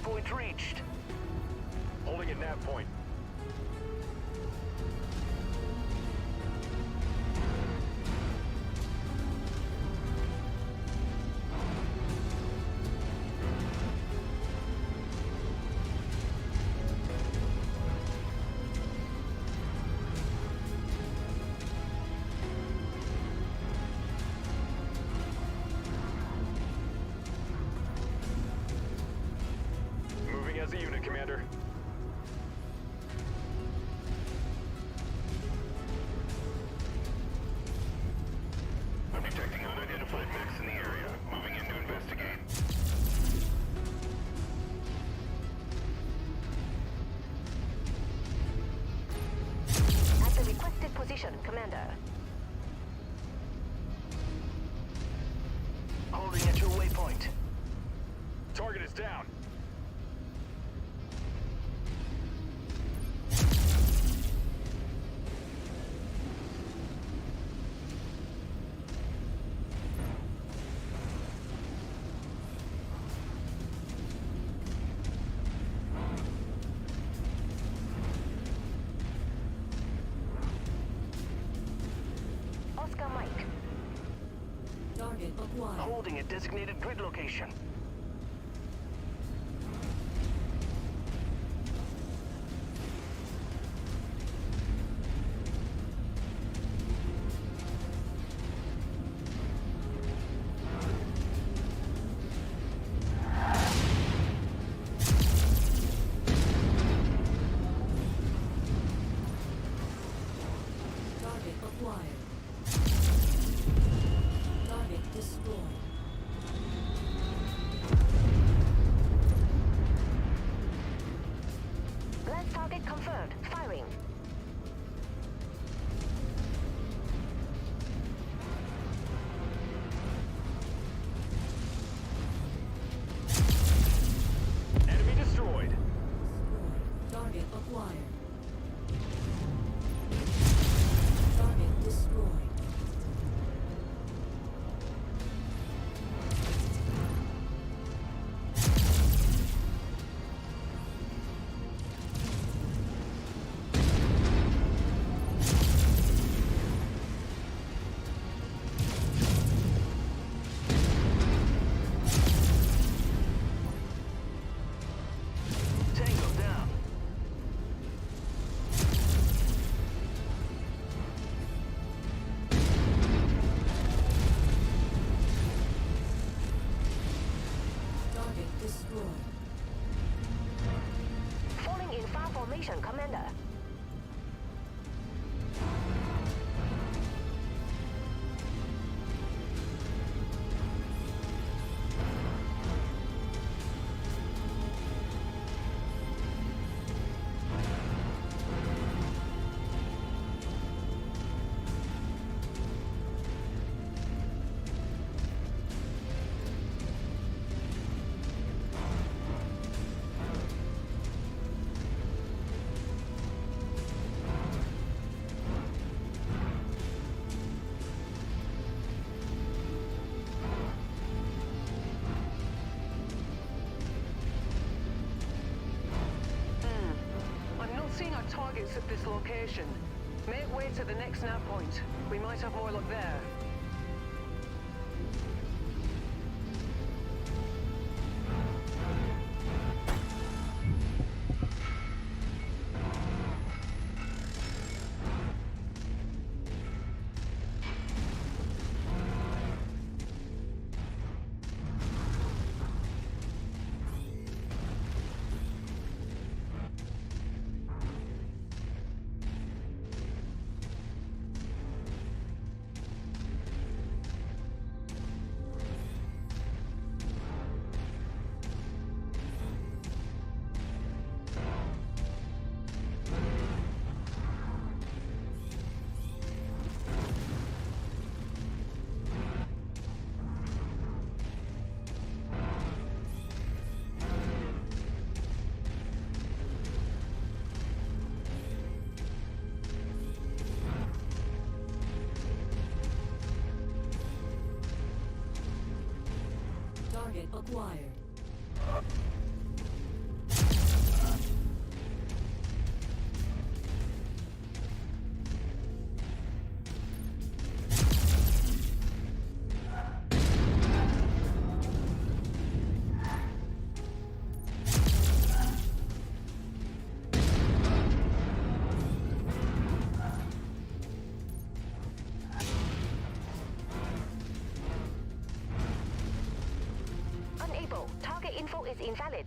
Point reached. Holding at nav point. formation, Commander. Holding at your waypoint. Target is down. Oscar Mike. Target acquired. Holding at designated grid location. Target acquired. Target destroyed. Last target confirmed. Firing. Enemy destroyed. Target acquired. Target destroyed. Tango down. Target destroyed. Falling in fire formation, Commander. I'm not seeing our targets at this location. Make way to the next nav point. We might have more luck there. Target acquired. Unable. Target info is invalid.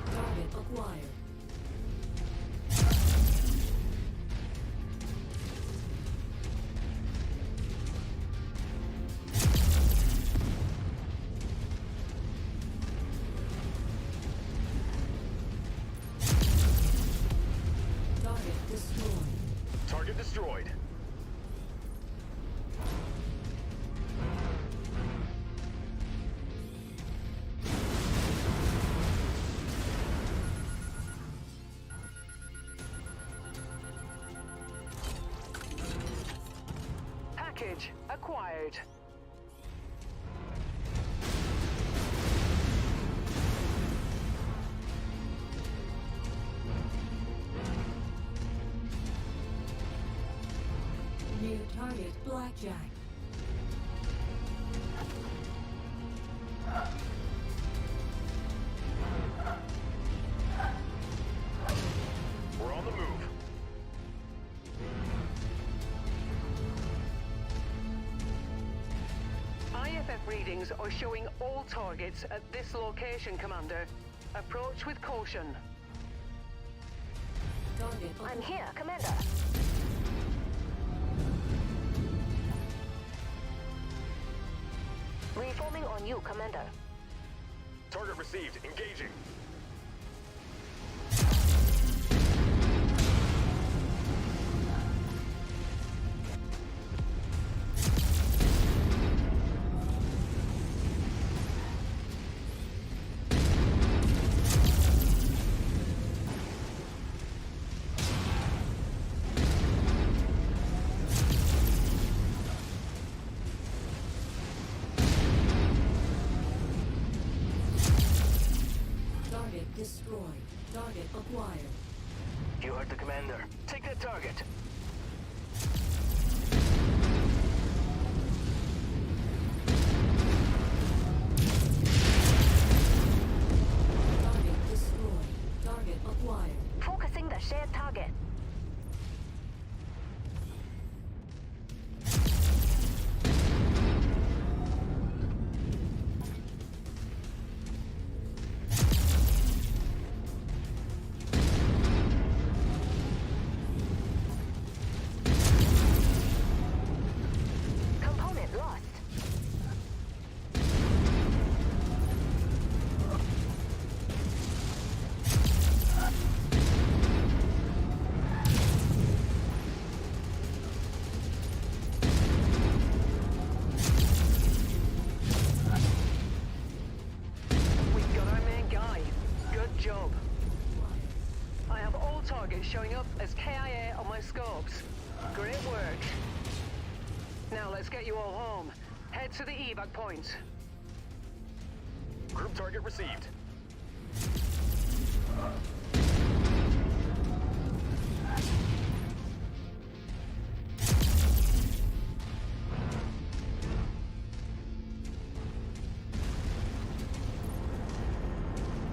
Target acquired. acquired. New target Blackjack. We're on the move. IFF readings are showing all targets at this location, Commander. Approach with caution. Target I'm here, Commander. Reforming on you, Commander. Target received. Engaging. Target destroyed. Target acquired. You heard the commander. Take that target. Target destroyed. Target acquired. Focusing the shared target. Component lost. We got our main guy. Good job. I have all targets showing up as KIA on my scopes. Great work. Now let's get you all home. Head to the evac point. Group target received.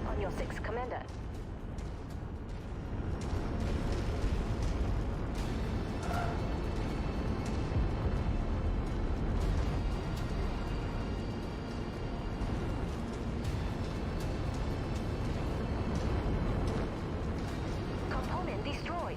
On your 6, Commander. Component destroyed.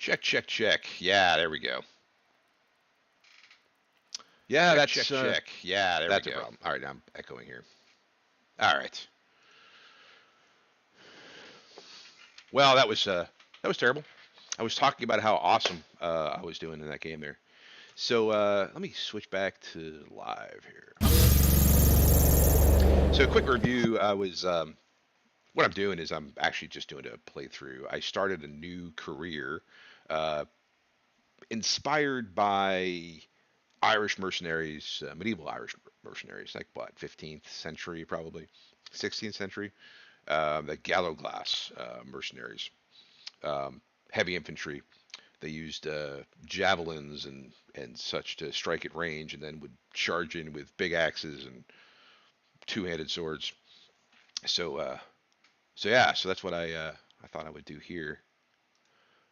Check, check, check. Yeah, there we go. Yeah, Check, that's check. Yeah, there we that's go. a problem. All right, now I'm echoing here. All right. Well, that was terrible. I was talking about how awesome I was doing in that game there. So let me switch back to live here. So a quick review. I was what I'm doing is I'm actually just doing a playthrough. I started a new career uh, inspired by Irish mercenaries, medieval Irish mercenaries, like what, 15th century probably, 16th century. The Gallowglass mercenaries, heavy infantry. They used javelins and such to strike at range, and then would charge in with big axes and two-handed swords. So yeah, so that's what I thought I would do here.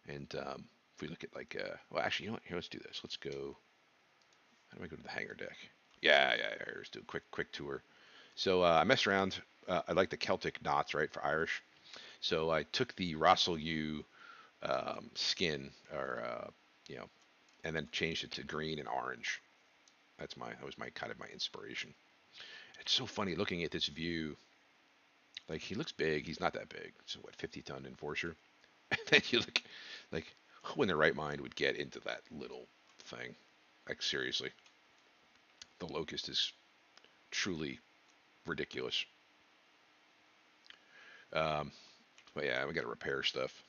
And if we look at like well, actually, you know what? Here, let's do this. Let's go. How do I go to the hangar deck? Yeah. Let's do a quick tour. So I messed around. I like the Celtic knots, right, for Irish. So I took the Russell U skin, or you know, and then changed it to green and orange. That was my kind of my inspiration. It's so funny looking at this view. Like he looks big. He's not that big. So what, 50-ton enforcer? And then you look like who in their right mind would get into that little thing? Like seriously, the Locust is truly ridiculous. Um, but yeah, we got to repair stuff.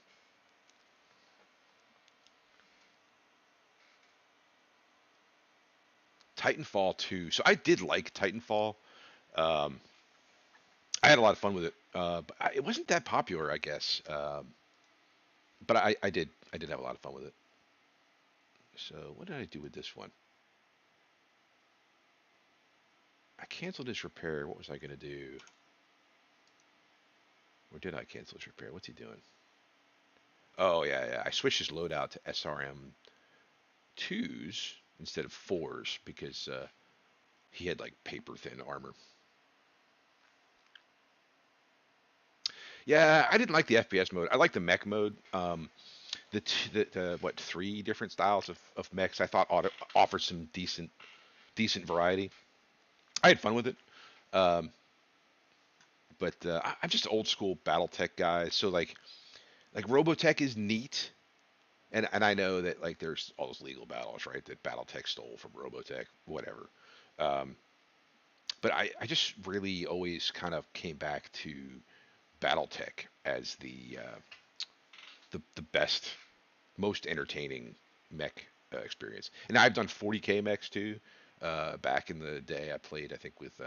Titanfall 2. So I did like Titanfall. Um, I had a lot of fun with it. But it wasn't that popular, I guess. But I did have a lot of fun with it. So what did I do with this one? I canceled this repair. What was I going to do? Or did I cancel this repair? What's he doing? Oh, yeah. I switched his loadout to SRM 2s instead of 4s because he had like paper thin armor. Yeah, I didn't like the FPS mode. I like the mech mode. The what, 3 different styles of mechs I thought offered some decent variety. I had fun with it. Um, but I'm just old school BattleTech guy. So like Robotech is neat, and I know that like there's all those legal battles, right? That BattleTech stole from Robotech, whatever. Um, but I just really always kind of came back to BattleTech as the best, most entertaining mech experience. And I've done 40K mechs too. Back in the day, I played I think with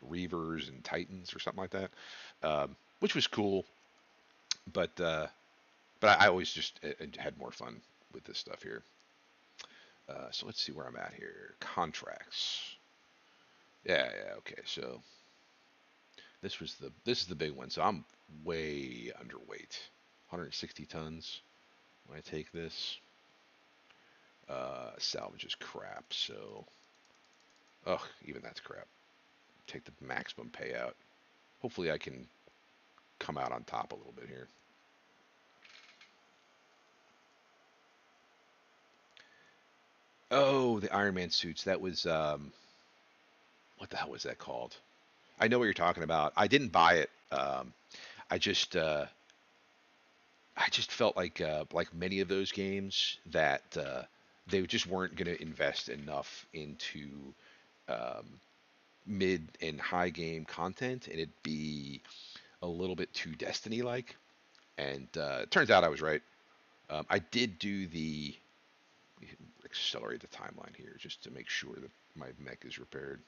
Reavers and Titans or something like that, which was cool. But I always just had more fun with this stuff here. So let's see where I'm at here. Contracts. Yeah. Okay. So this is the big one. So I'm way underweight. 160 tons. When I take this, salvage is crap. So, even that's crap. Take the maximum payout. Hopefully, I can come out on top a little bit here. Oh, the Iron Man suits. That was what the hell was that called? I know what you're talking about. I didn't buy it. I just felt like many of those games that they just weren't going to invest enough into um, mid and high game content, and it'd be a little bit too Destiny-like. And it turns out I was right. I did do the accelerate the timeline here just to make sure that my mech is repaired.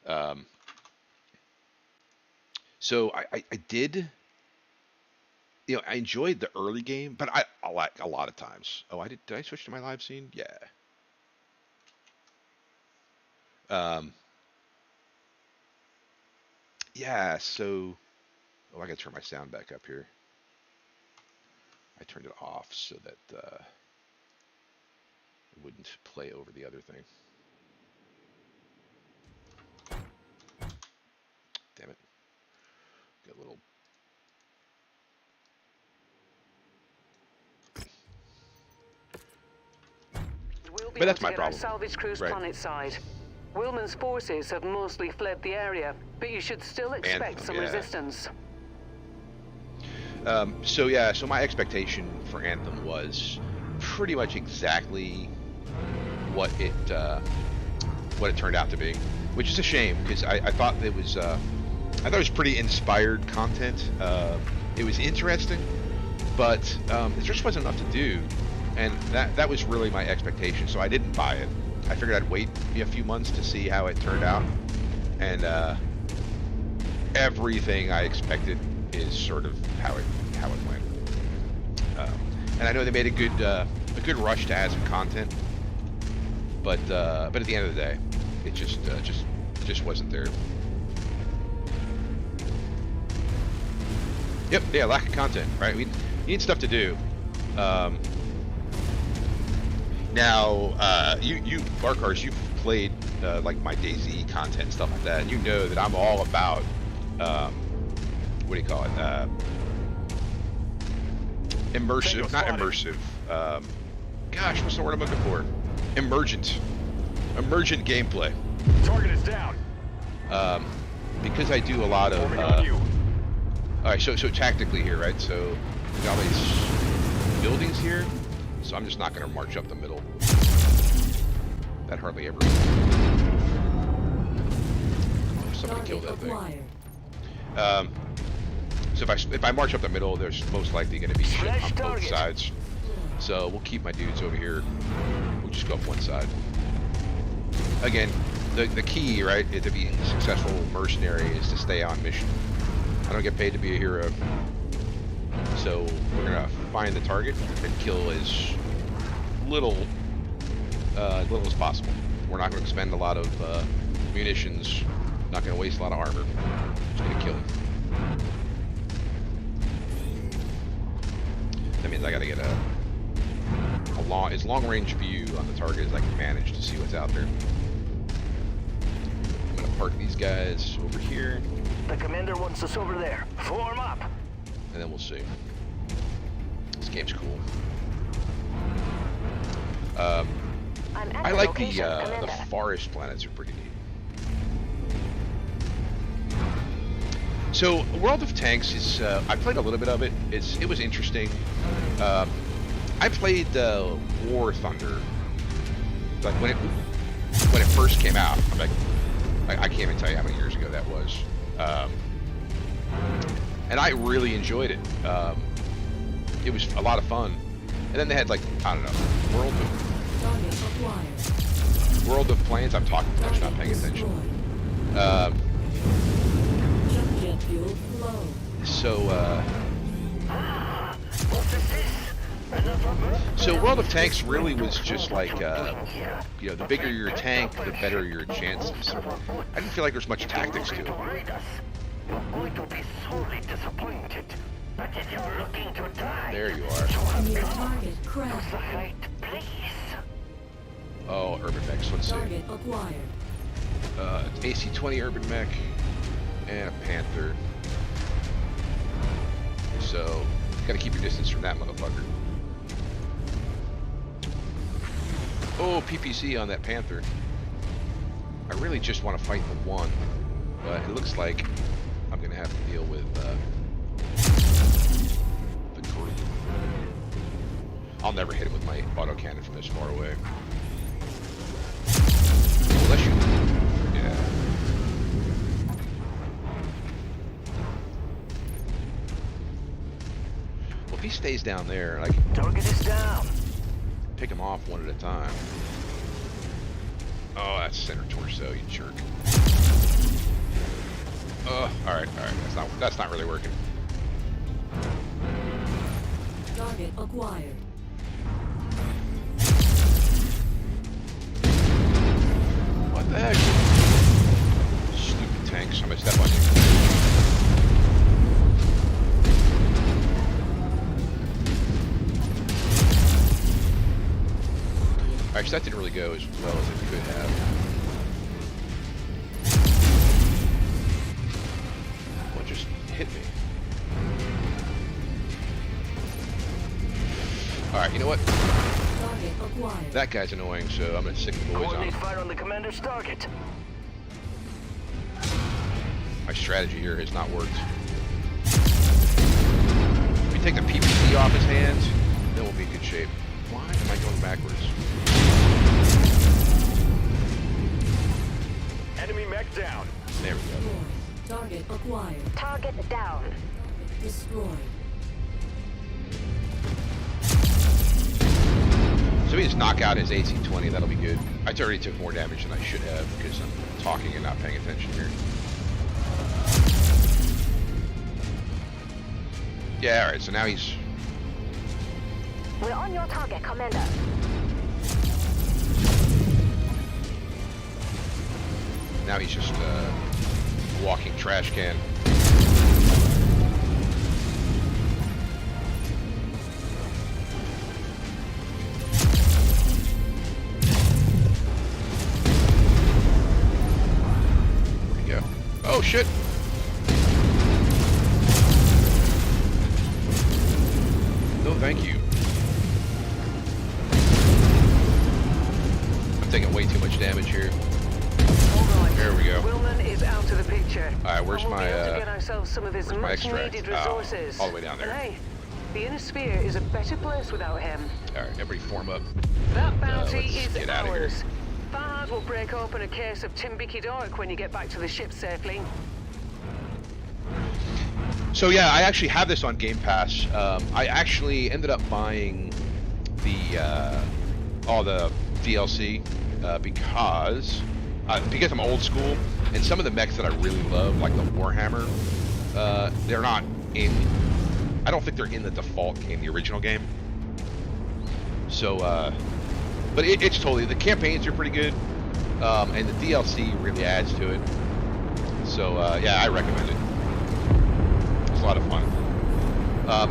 Um, so I did, I enjoyed the early game, but I like a lot of times. Oh, did I switch to my live scene? Yeah. Um, yeah. So, I gotta turn my sound back up here. I turned it off so that it wouldn't play over the other thing. Damn it. Got a little. able that's to my get problem. our salvage crews Right. planet side. Willman's forces have mostly fled the area, but you should still expect Anthem, some yeah. resistance. So my expectation for Anthem was pretty much exactly what it turned out to be, which is a shame because I thought it was pretty inspired content. It was interesting, but there just wasn't enough to do, and that was really my expectation. So I didn't buy it. I figured I'd wait a few months to see how it turned out, and everything I expected is sort of how it went. And I know they made a good rush to add some content, but at the end of the day, it just wasn't there. Yep, yeah, lack of content, right? We need stuff to do. Now, you Barkars, you've played like my DayZ content and stuff like that, and you know that I'm all about what do you call it? Immersive, not immersive. Gosh, what's the word I'm looking for? Emergent gameplay. Target is down. Because I do a lot of. Forming on you. All right, so tactically here, right? So we got all these buildings here, so I'm just not going to march up the middle. That hardly ever. Somebody killed that thing. So if I march up the middle, there's most likely going to be shit on both sides. So we'll keep my dudes over here. We'll just go up one side. Again, the key, right, to be a successful mercenary is to stay on mission. I don't get paid to be a hero. So we're going to find the target and kill as little as possible. We're not going to expend a lot of munitions. Not going to waste a lot of armor. Just going to kill him. That means I got to get as long range view on the target as I can manage to see what's out there. I'm going to park these guys over here. The commander wants us over there. Form up. And then we'll see. This game's cool. I'm at I the like location, the Commander. forest planets are pretty neat. So World of Tanks is I played a little bit of it. It was interesting. I played War Thunder like when it first came out. I'm like I can't even tell you how many years ago that was. And I really enjoyed it. It was a lot of fun. And then they had like, I don't know, World of Planes. I'm talking too much, not paying attention. So World of Tanks really was just like, the bigger your tank, the better your chances. I didn't feel like there's much tactics to it. You're going to be sorely disappointed. But if you're looking to die, There you are. New target crash. the right place. Oh, urban mechs. Let's see. Target acquired. AC-20 urban mech and a Panther. So, gotta keep your distance from that motherfucker. Oh, PPC on that Panther. I really just want to fight the one, but it looks like I'm gonna have to deal with the group. I'll never hit it with my autocannon from this far away. Unless you... Yeah. Well, if he stays down there, I can Target is down. pick him off one at a time. Oh, that's center torso, you jerk. Alright. That's not really working. Target acquired. What the heck? Stupid tanks. I'm gonna step on you. Alright, so that didn't really go as well as it could have. What just hit me? Alright, you know what? Target acquired. That guy's annoying, so I'm gonna stick the boys Coordinate on. fire on the commander's target. My strategy here has not worked. If we take the PPC off his hands, then we'll be in good shape. Why am I going backwards? Enemy mech down. There we go. Destroyed. Target acquired. Target down. Destroyed. So we just knock out his AC-20, that'll be good. I already took more damage than I should have because I'm talking and not paying attention here. Yeah, alright, so now he's... We're on your target, Commander. Now he's just a walking trash can. Where'd he go? Oh shit! No, thank you. I'm taking way too much damage here. Alright. There we go. Willman is out of the picture. Alright, where's and we'll my, be able to get ourselves some of his where's my much extract? needed Oh, resources. all the way down there. And hey, the inner sphere is a better place without him. Alright, everybody form up. That bounty let's is get outta here. ours. Farhad will break open a case of Timbiki Dork when you get back to the ship safely. So yeah, I actually have this on Game Pass. I actually ended up buying the all the DLC because I'm old school, and some of the mechs that I really love, like the Warhammer, they're not in. I don't think they're in the default game, the original game. So, but it's totally, the campaigns are pretty good, and the DLC really adds to it. So yeah, I recommend it. It's a lot of fun.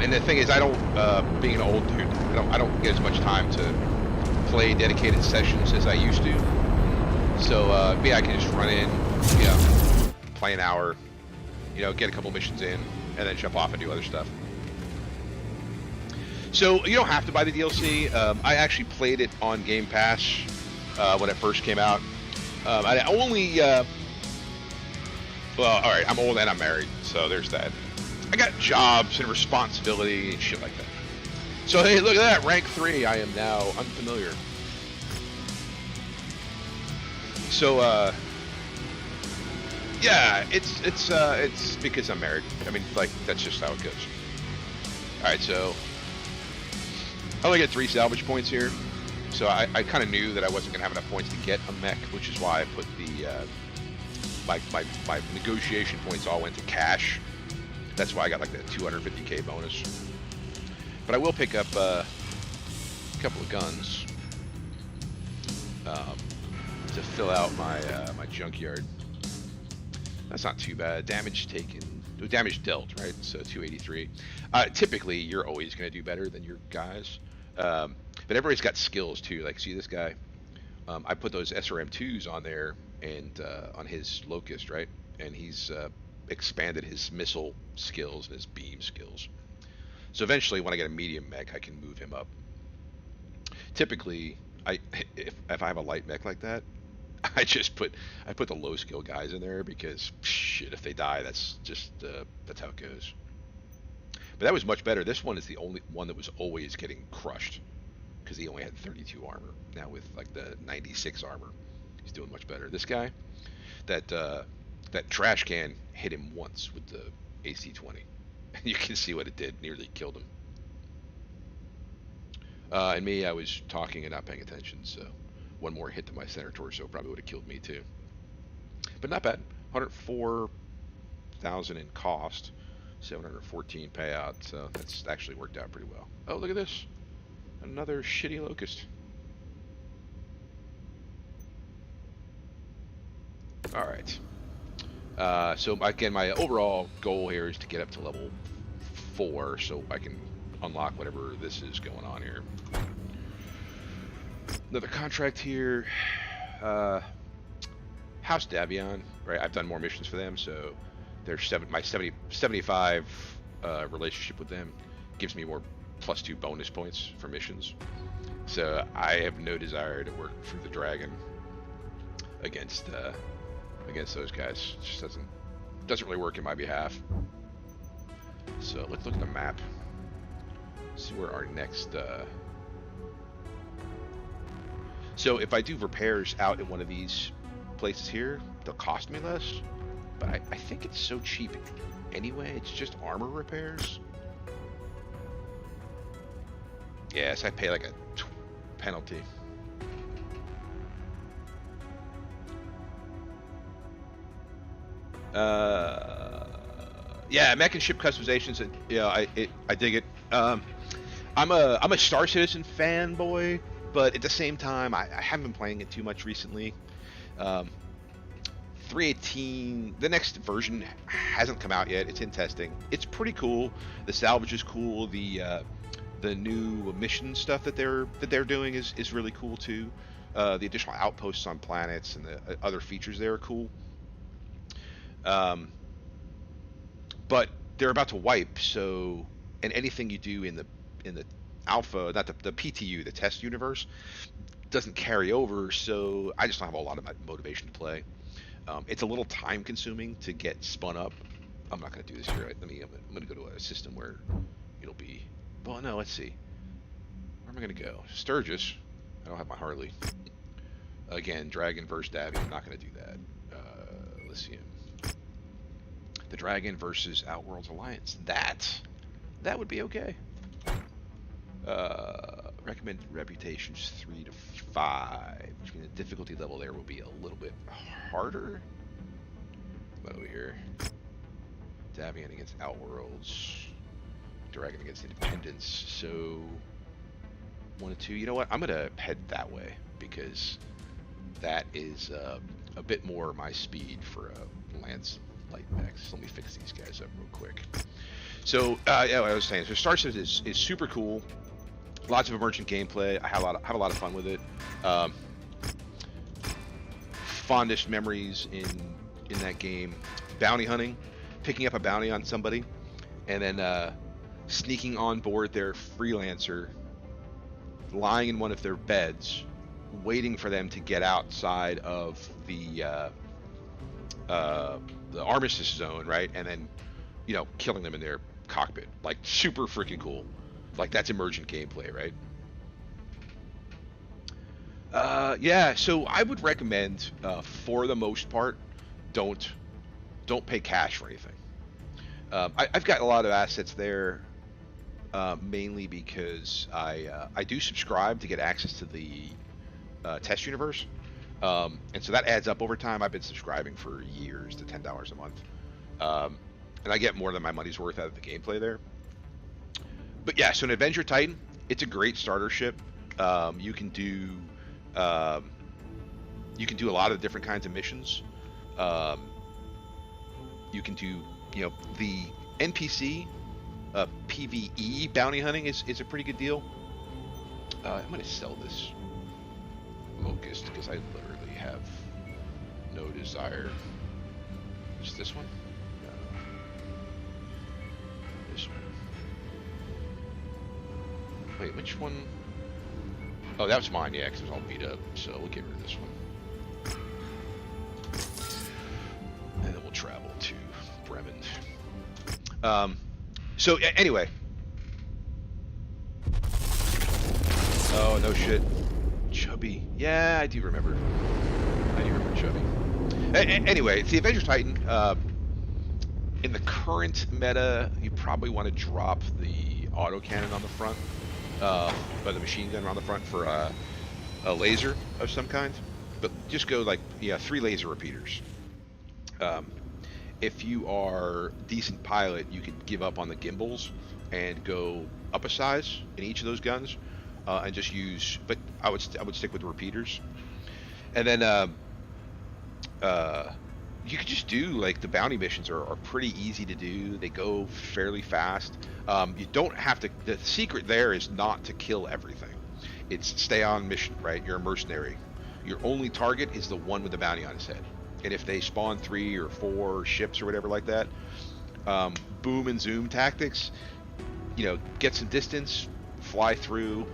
And the thing is, I don't, being an old dude, I don't get as much time to play dedicated sessions as I used to. So yeah, I can just run in, play an hour, get a couple missions in, and then jump off and do other stuff. So you don't have to buy the DLC. I actually played it on Game Pass when it first came out. I only, well, all right, I'm old and I'm married, so there's that. I got jobs and responsibility and shit like that. So hey, look at that, rank 3. I am now unfamiliar. So yeah, it's because I'm married. I mean, like, that's just how it goes. All right, so I only get 3 salvage points here. So I kind of knew that I wasn't gonna have enough points to get a mech, which is why I put the my negotiation points all went to cash. That's why I got like that 250k bonus. But I will pick up a couple of guns to fill out my my junkyard. That's not too bad. Damage taken, damage dealt, right? So 283. Typically, you're always going to do better than your guys. But everybody's got skills too. Like, see this guy? I put those SRM2s on there and on his Locust, right? And he's expanded his missile skills and his beam skills. So eventually, when I get a medium mech, I can move him up. Typically, if I have a light mech like that, I put the low skill guys in there because shit, if they die, that's just that's how it goes. But that was much better. This one is the only one that was always getting crushed because he only had 32 armor. Now with like the 96 armor, he's doing much better. This guy, that trash can hit him once with the AC-20. You can see what it did. Nearly killed him. And me, I was talking and not paying attention, so one more hit to my center torso probably would have killed me too. But not bad. 104,000 in cost, 714 payout, so that's actually worked out pretty well. Oh, look at this. Another shitty Locust. Alright. So again, my overall goal here is to get up to level 4 so I can unlock whatever this is going on here. Another contract here. House Davion, right? I've done more missions for them, so there's my 75 relationship with them gives me more +2 bonus points for missions. So I have no desire to work through the dragon against those guys. It just doesn't really work in my behalf. So let's look at the map. See where our next. So if I do repairs out in one of these places here, they'll cost me less. But I think it's so cheap anyway. It's just armor repairs. Yes, I pay like a penalty. Yeah, mech and ship customizations. Yeah, I dig it. I'm a Star Citizen fanboy, but at the same time, I haven't been playing it too much recently. 318, the next version hasn't come out yet. It's in testing. It's pretty cool. The salvage is cool. The new mission stuff that they're doing is really cool too. The additional outposts on planets and the other features there are cool. But they're about to wipe, so and anything you do in the alpha, not the PTU, the test universe, doesn't carry over. So I just don't have a lot of motivation to play. It's a little time consuming to get spun up. I'm not going to do this here. Right? I'm going to go to a system where it'll be. Well, no, let's see. Where am I going to go? Sturgis. I don't have my Harley. Again, Dragon versus Davy. I'm not going to do that. Elysium. The Dragon versus Outworlds Alliance. That would be okay. Recommended reputations 3 to 5, which means the difficulty level there will be a little bit harder. What over here? Davian against Outworlds. Dragon against Independence. So 1 to 2. You know what? I'm gonna head that way because that is a bit more my speed for a Lance Light Max. Let me fix these guys up real quick. So yeah, what I was saying. So Star Citizen is super cool. Lots of emergent gameplay. I have a lot of fun with it. Fondest memories in that game: bounty hunting, picking up a bounty on somebody, and then sneaking on board their freelancer, lying in one of their beds, waiting for them to get outside of the armistice zone, right? And then, killing them in their cockpit. Like, super freaking cool. Like, that's emergent gameplay, right? Yeah, so I would recommend, for the most part, don't pay cash for anything. I've got a lot of assets there, mainly because I do subscribe to get access to the test universe, and so that adds up over time. I've been subscribing for years to $10 a month, and I get more than my money's worth out of the gameplay there. But yeah, so an Avenger Titan, it's a great starter ship. You can do a lot of different kinds of missions. You can do, the NPC PvE bounty hunting is a pretty good deal. I'm going to sell this Locust because I literally have no desire. Is this one? No. This one. Wait, which one? Oh, that was mine, yeah, because it was all beat up. So we'll get rid of this one. And then we'll travel to Bremen. So anyway. Oh, no shit. Chubby. Yeah, I do remember. Chubby. Anyway, it's the Avengers Titan. In the current meta, you probably want to drop the autocannon on the front, or the machine gun on the front for a laser of some kind. But just go 3 laser repeaters. If you are a decent pilot, you can give up on the gimbals and go up a size in each of those guns, and just use. But I would stick with the repeaters, and then you could just do the bounty missions are pretty easy to do. They go fairly fast. You don't have to. The secret there is not to kill everything. It's stay on mission, right? You're a mercenary. Your only target is the one with the bounty on his head. And if they spawn 3 or 4 ships or whatever like that, boom and zoom tactics, get some distance, fly through,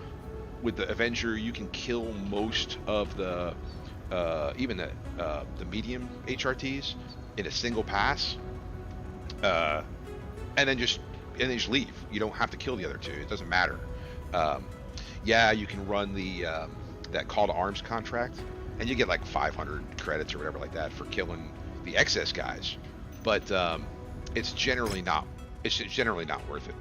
with the Avenger, you can kill most of the even the medium HRTs in a single pass, and then just leave. You don't have to kill the other two. It doesn't matter. Yeah, you can run the that call to arms contract, and you get like 500 credits or whatever like that for killing the excess guys. But it's generally not worth it.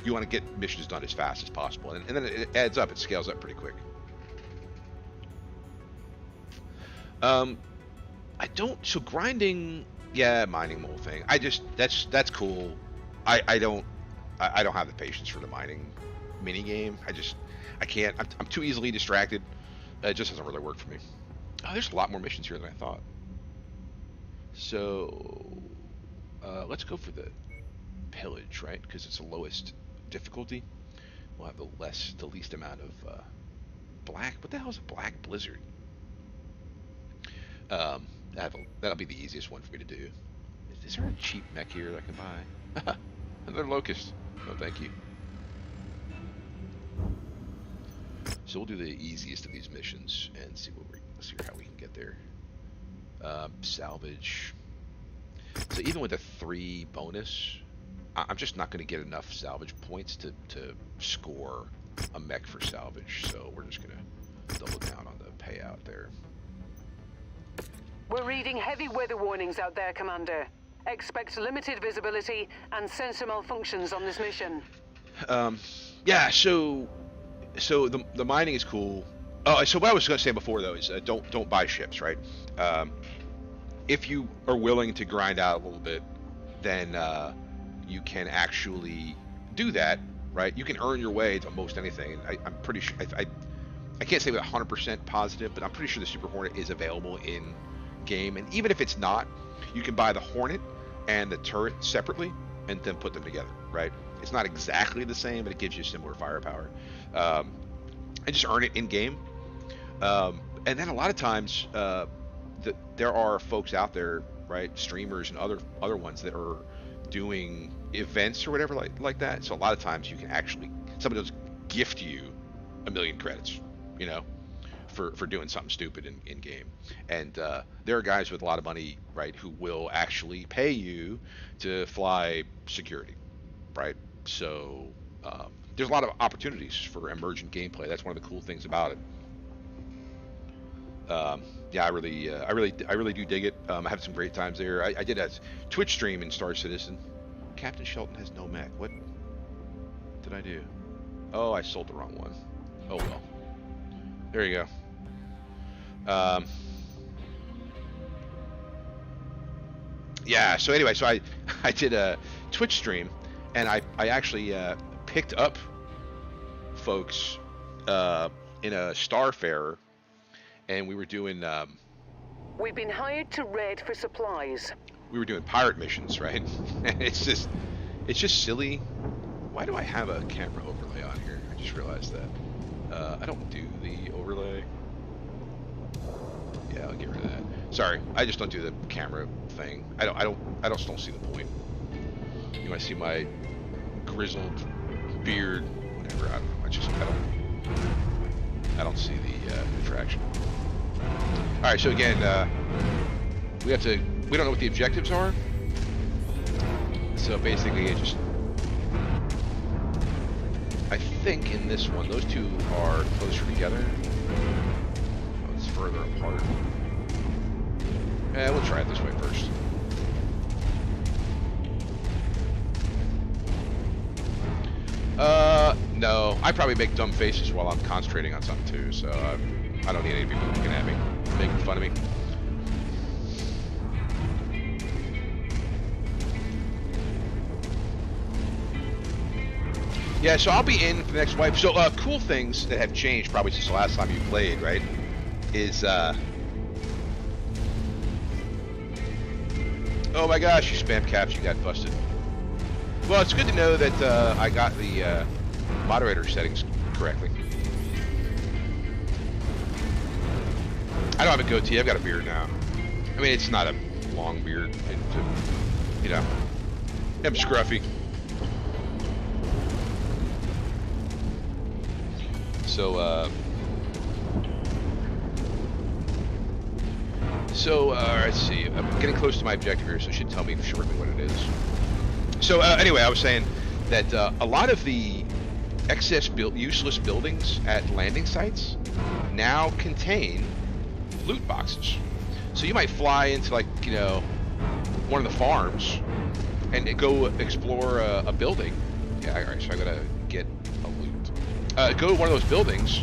You want to get missions done as fast as possible, and then it adds up. It scales up pretty quick. I don't. So grinding, yeah, mining the whole thing. That's cool. I don't have the patience for the mining mini game. I can't. I'm too easily distracted. It just doesn't really work for me. Oh, there's a lot more missions here than I thought. So let's go for the pillage, right? Because it's the lowest difficulty. We'll have the least amount of black. What the hell is a black blizzard? That'll be the easiest one for me to do. Is there a cheap mech here that I can buy? Another locust. No, thank you. So we'll do the easiest of these missions and see how we can get there. Salvage. So even with a 3 bonus, I'm just not going to get enough salvage points to score a mech for salvage. So we're just going to double down on the payout there. We're reading heavy weather warnings out there, Commander. Expect limited visibility and sensor malfunctions on this mission. Yeah, so the mining is cool. Oh, so what I was going to say before though is don't buy ships, right? If you are willing to grind out a little bit, then you can actually do that, right? You can earn your way to most anything. I'm pretty sure. I can't say with 100% positive, but I'm pretty sure the Super Hornet is available in game, and even if it's not, you can buy the Hornet and the turret separately and then put them together, right? It's not exactly the same, but it gives you similar firepower, and just earn it in game. And then a lot of times there are folks out there, right, streamers and other ones that are doing events or whatever like that. So a lot of times you can actually, somebody will gift you 1,000,000 credits, you know, for doing something stupid in game. And there are guys with a lot of money, right, who will actually pay you to fly security, right? So there's a lot of opportunities for emergent gameplay. That's one of the cool things about it. Yeah, I really do dig it. I have some great times there. I did a Twitch stream in Star Citizen. Captain Shelton has no mech. What did I do? Oh, I sold the wrong one. Oh well. There you go. Yeah, so anyway, so I did a Twitch stream, and I actually picked up folks in a Starfarer, and we were doing We've been hired to raid for supplies. we were doing pirate missions, right? And it's just silly. Why do I have a camera overlay on here? I just realized that. I don't do the overlay. Yeah, I'll get rid of that. Sorry, I just don't do the camera thing. I don't see the point. You want to see my grizzled beard, whatever. I don't see the attraction. All right, so again, we don't know what the objectives are. So basically, I think in this one, those two are closer together. Oh, it's further apart. We'll try it this way first. No. I probably make dumb faces while I'm concentrating on something too, so I don't need any people looking at me, making fun of me. Yeah, so I'll be in for the next wipe. So, cool things that have changed probably since the last time you played, right? Is, oh my gosh, you spam caps, you got busted. Well, it's good to know that I got the moderator settings correctly. I don't have a goatee, I've got a beard now. I mean, it's not a long beard, you know, I'm scruffy. Let's see. I'm getting close to my objective here, so it should tell me shortly what it is. So anyway, I was saying that a lot of the excess useless buildings at landing sites now contain loot boxes. So you might fly into, like, you know, one of the farms and go explore a building. Yeah, alright, so I gotta get a loot. Go to one of those buildings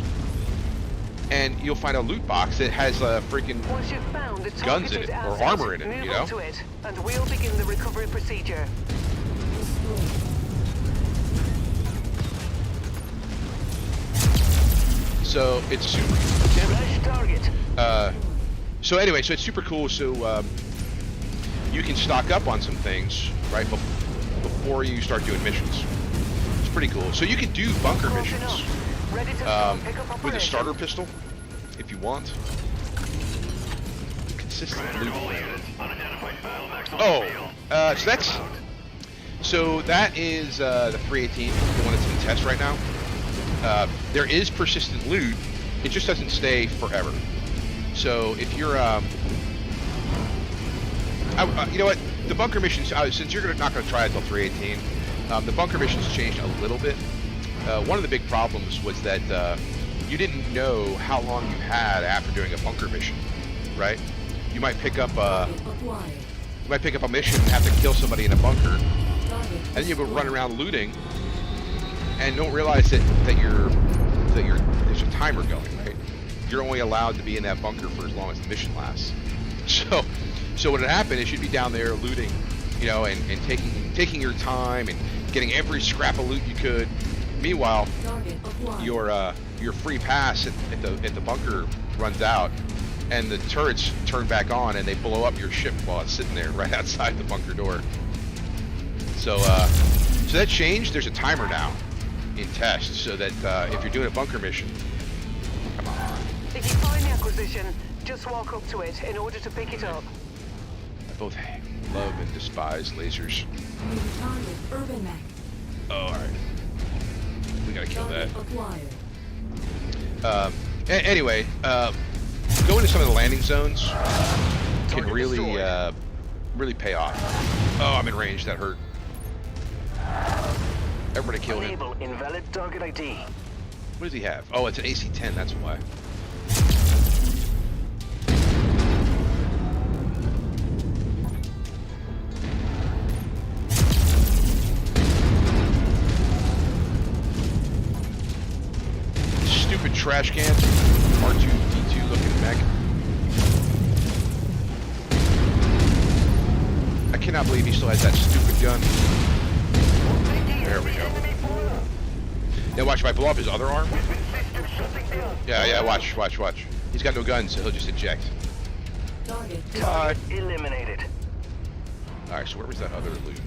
and you'll find a loot box that has freaking Once you've found the guns in it, targeted or asset, armor in it, move you know? on to it, and we'll begin the recovery procedure. So it's super. Flash target. So anyway, so it's super cool. So you can stock up on some things right before you start doing missions. It's pretty cool. So you can do bunker missions Ready to start pickup with a operation. starter pistol if you want. Consistent loot. Unidentified battle max on Oh, the field. so that's. So that is the 318, the one that's in test right now. There is persistent loot. It just doesn't stay forever. So if you're, you know what? The bunker missions, since you're not going to try it until 318, the bunker missions changed a little bit. One of the big problems was that you didn't know how long you had after doing a bunker mission, right? You might pick up a mission and have to kill somebody in a bunker, and then you go run around looting, and don't realize that there's a timer going, right? You're only allowed to be in that bunker for as long as the mission lasts. So what would happen is you'd be down there looting, you know, and taking your time and getting every scrap of loot you could. Meanwhile, your free pass at the bunker runs out, and the turrets turn back on and they blow up your ship while it's sitting there right outside the bunker door. So that changed. There's a timer now in test, so that if you're doing a bunker mission, come on. If you find the acquisition, just walk up to it in order to pick it up. I both love and despise lasers. Oh, all right. We gotta kill that. Anyway, going to some of the landing zones can really really pay off. Oh, I'm in range. That hurt. Everybody kill him. Enable invalid target ID. What does he have? Oh, it's an AC-10. That's why. Stupid trash can. R2-D2 looking mech. I cannot believe he still has that stupid gun. There we go. Now watch, if I blow up his other arm. Yeah, watch. He's got no guns, so he'll just eject. Target eliminated. Alright, so where was that other loot?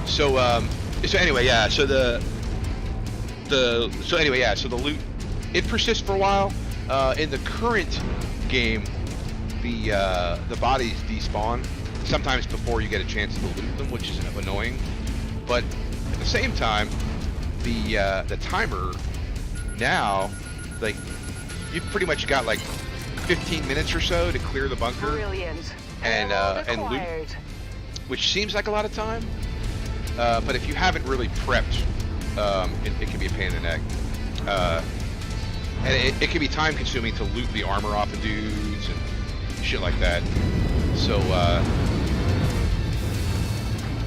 So anyway, yeah, so the loot, it persists for a while. In the current game, the bodies despawn sometimes before you get a chance to loot them, which is annoying. But at the same time, the timer now, like, you've pretty much got like 15 minutes or so to clear the bunker. Brilliant. And loot, which seems like a lot of time. But if you haven't really prepped, it can be a pain in the neck. And it can be time consuming to loot the armor off of dudes and shit like that. So,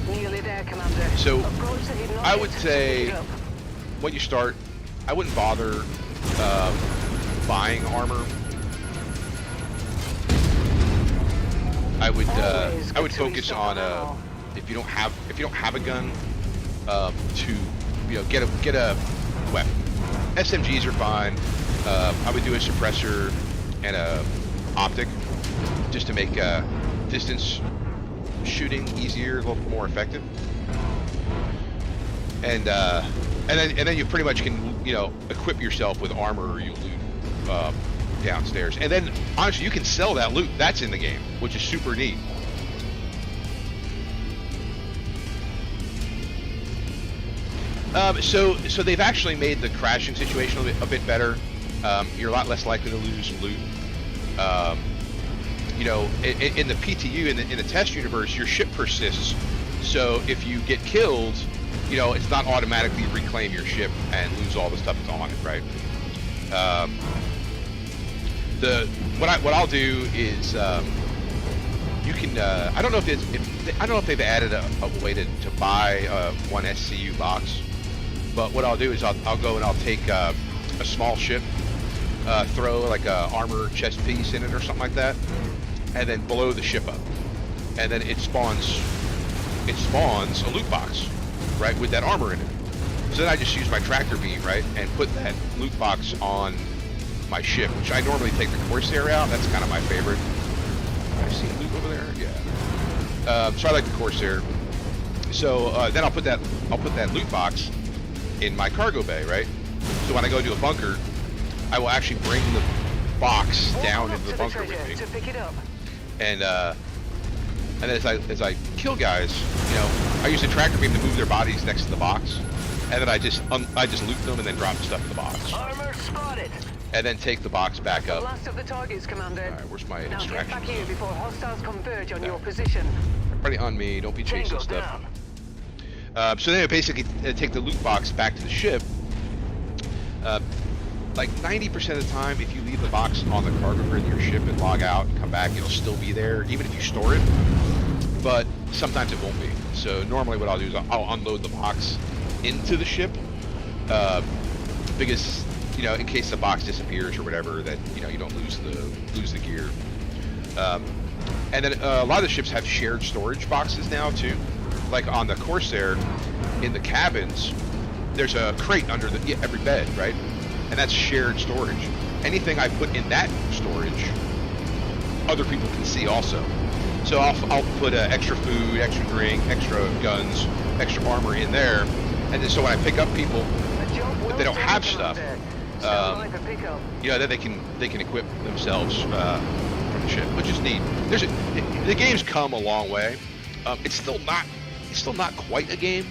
Nearly there, Commander. So, Approach the hidden I would object. say, Pick it up. when you start, I wouldn't bother buying armor. I would Always good to focus restock on ammo. if you don't have a gun, to get a weapon. SMGs are fine. I would do a suppressor and a optic just to make distance shooting easier, a little more effective. And then you pretty much can equip yourself with armor you loot downstairs. And then honestly, you can sell that loot that's in the game, which is super neat. So they've actually made the crashing situation a bit better. You're a lot less likely to lose loot. You know, in the PTU, in the test universe, your ship persists. So if you get killed, you know, it's not automatically reclaim your ship and lose all the stuff that's on it, right? What I'll do is you can I don't know if they've added a way to buy one SCU box, but what I'll do is I'll go and I'll take a small ship, throw like a armor chest piece in it or something like that, and then blow the ship up, and then it spawns a loot box, right, with that armor in it. So then I just use my tractor beam, right, and put that loot box on my ship, which I normally take the Corsair out. That's kind of my favorite. I see loot over there. Yeah. So I like the Corsair. So then I'll put that loot box in my cargo bay, right? So when I go to a bunker, I will actually bring the box down into the bunker with me. To pick it up. And then as I kill guys, you know, I use the tractor beam to move their bodies next to the box, and then I just loot them and then drop the stuff in the box. Armor spotted. And then take the box back up. Last of the targets, Commander. All right, where's my Now get extraction? back here before hostiles converge on your position. Everybody on me, don't be chasing Tango stuff. down. So then I basically take the loot box back to the ship. Like 90% of the time, if you leave the box on the cargo grid of your ship and log out and come back, it'll still be there, even if you store it. But sometimes it won't be. So normally what I'll do is I'll unload the box into the ship, because, you know, in case the box disappears or whatever, that, you know, you don't lose the gear. And then a lot of the ships have shared storage boxes now too. Like on the Corsair, in the cabins, there's a crate under every bed, right? And that's shared storage. Anything I put in that storage, other people can see also. So I'll put extra food, extra drink, extra guns, extra armor in there, and then so when I pick up people, if they don't have stuff, you know, then they can equip themselves from the ship, which is neat. The game's come a long way. It's still not quite a game,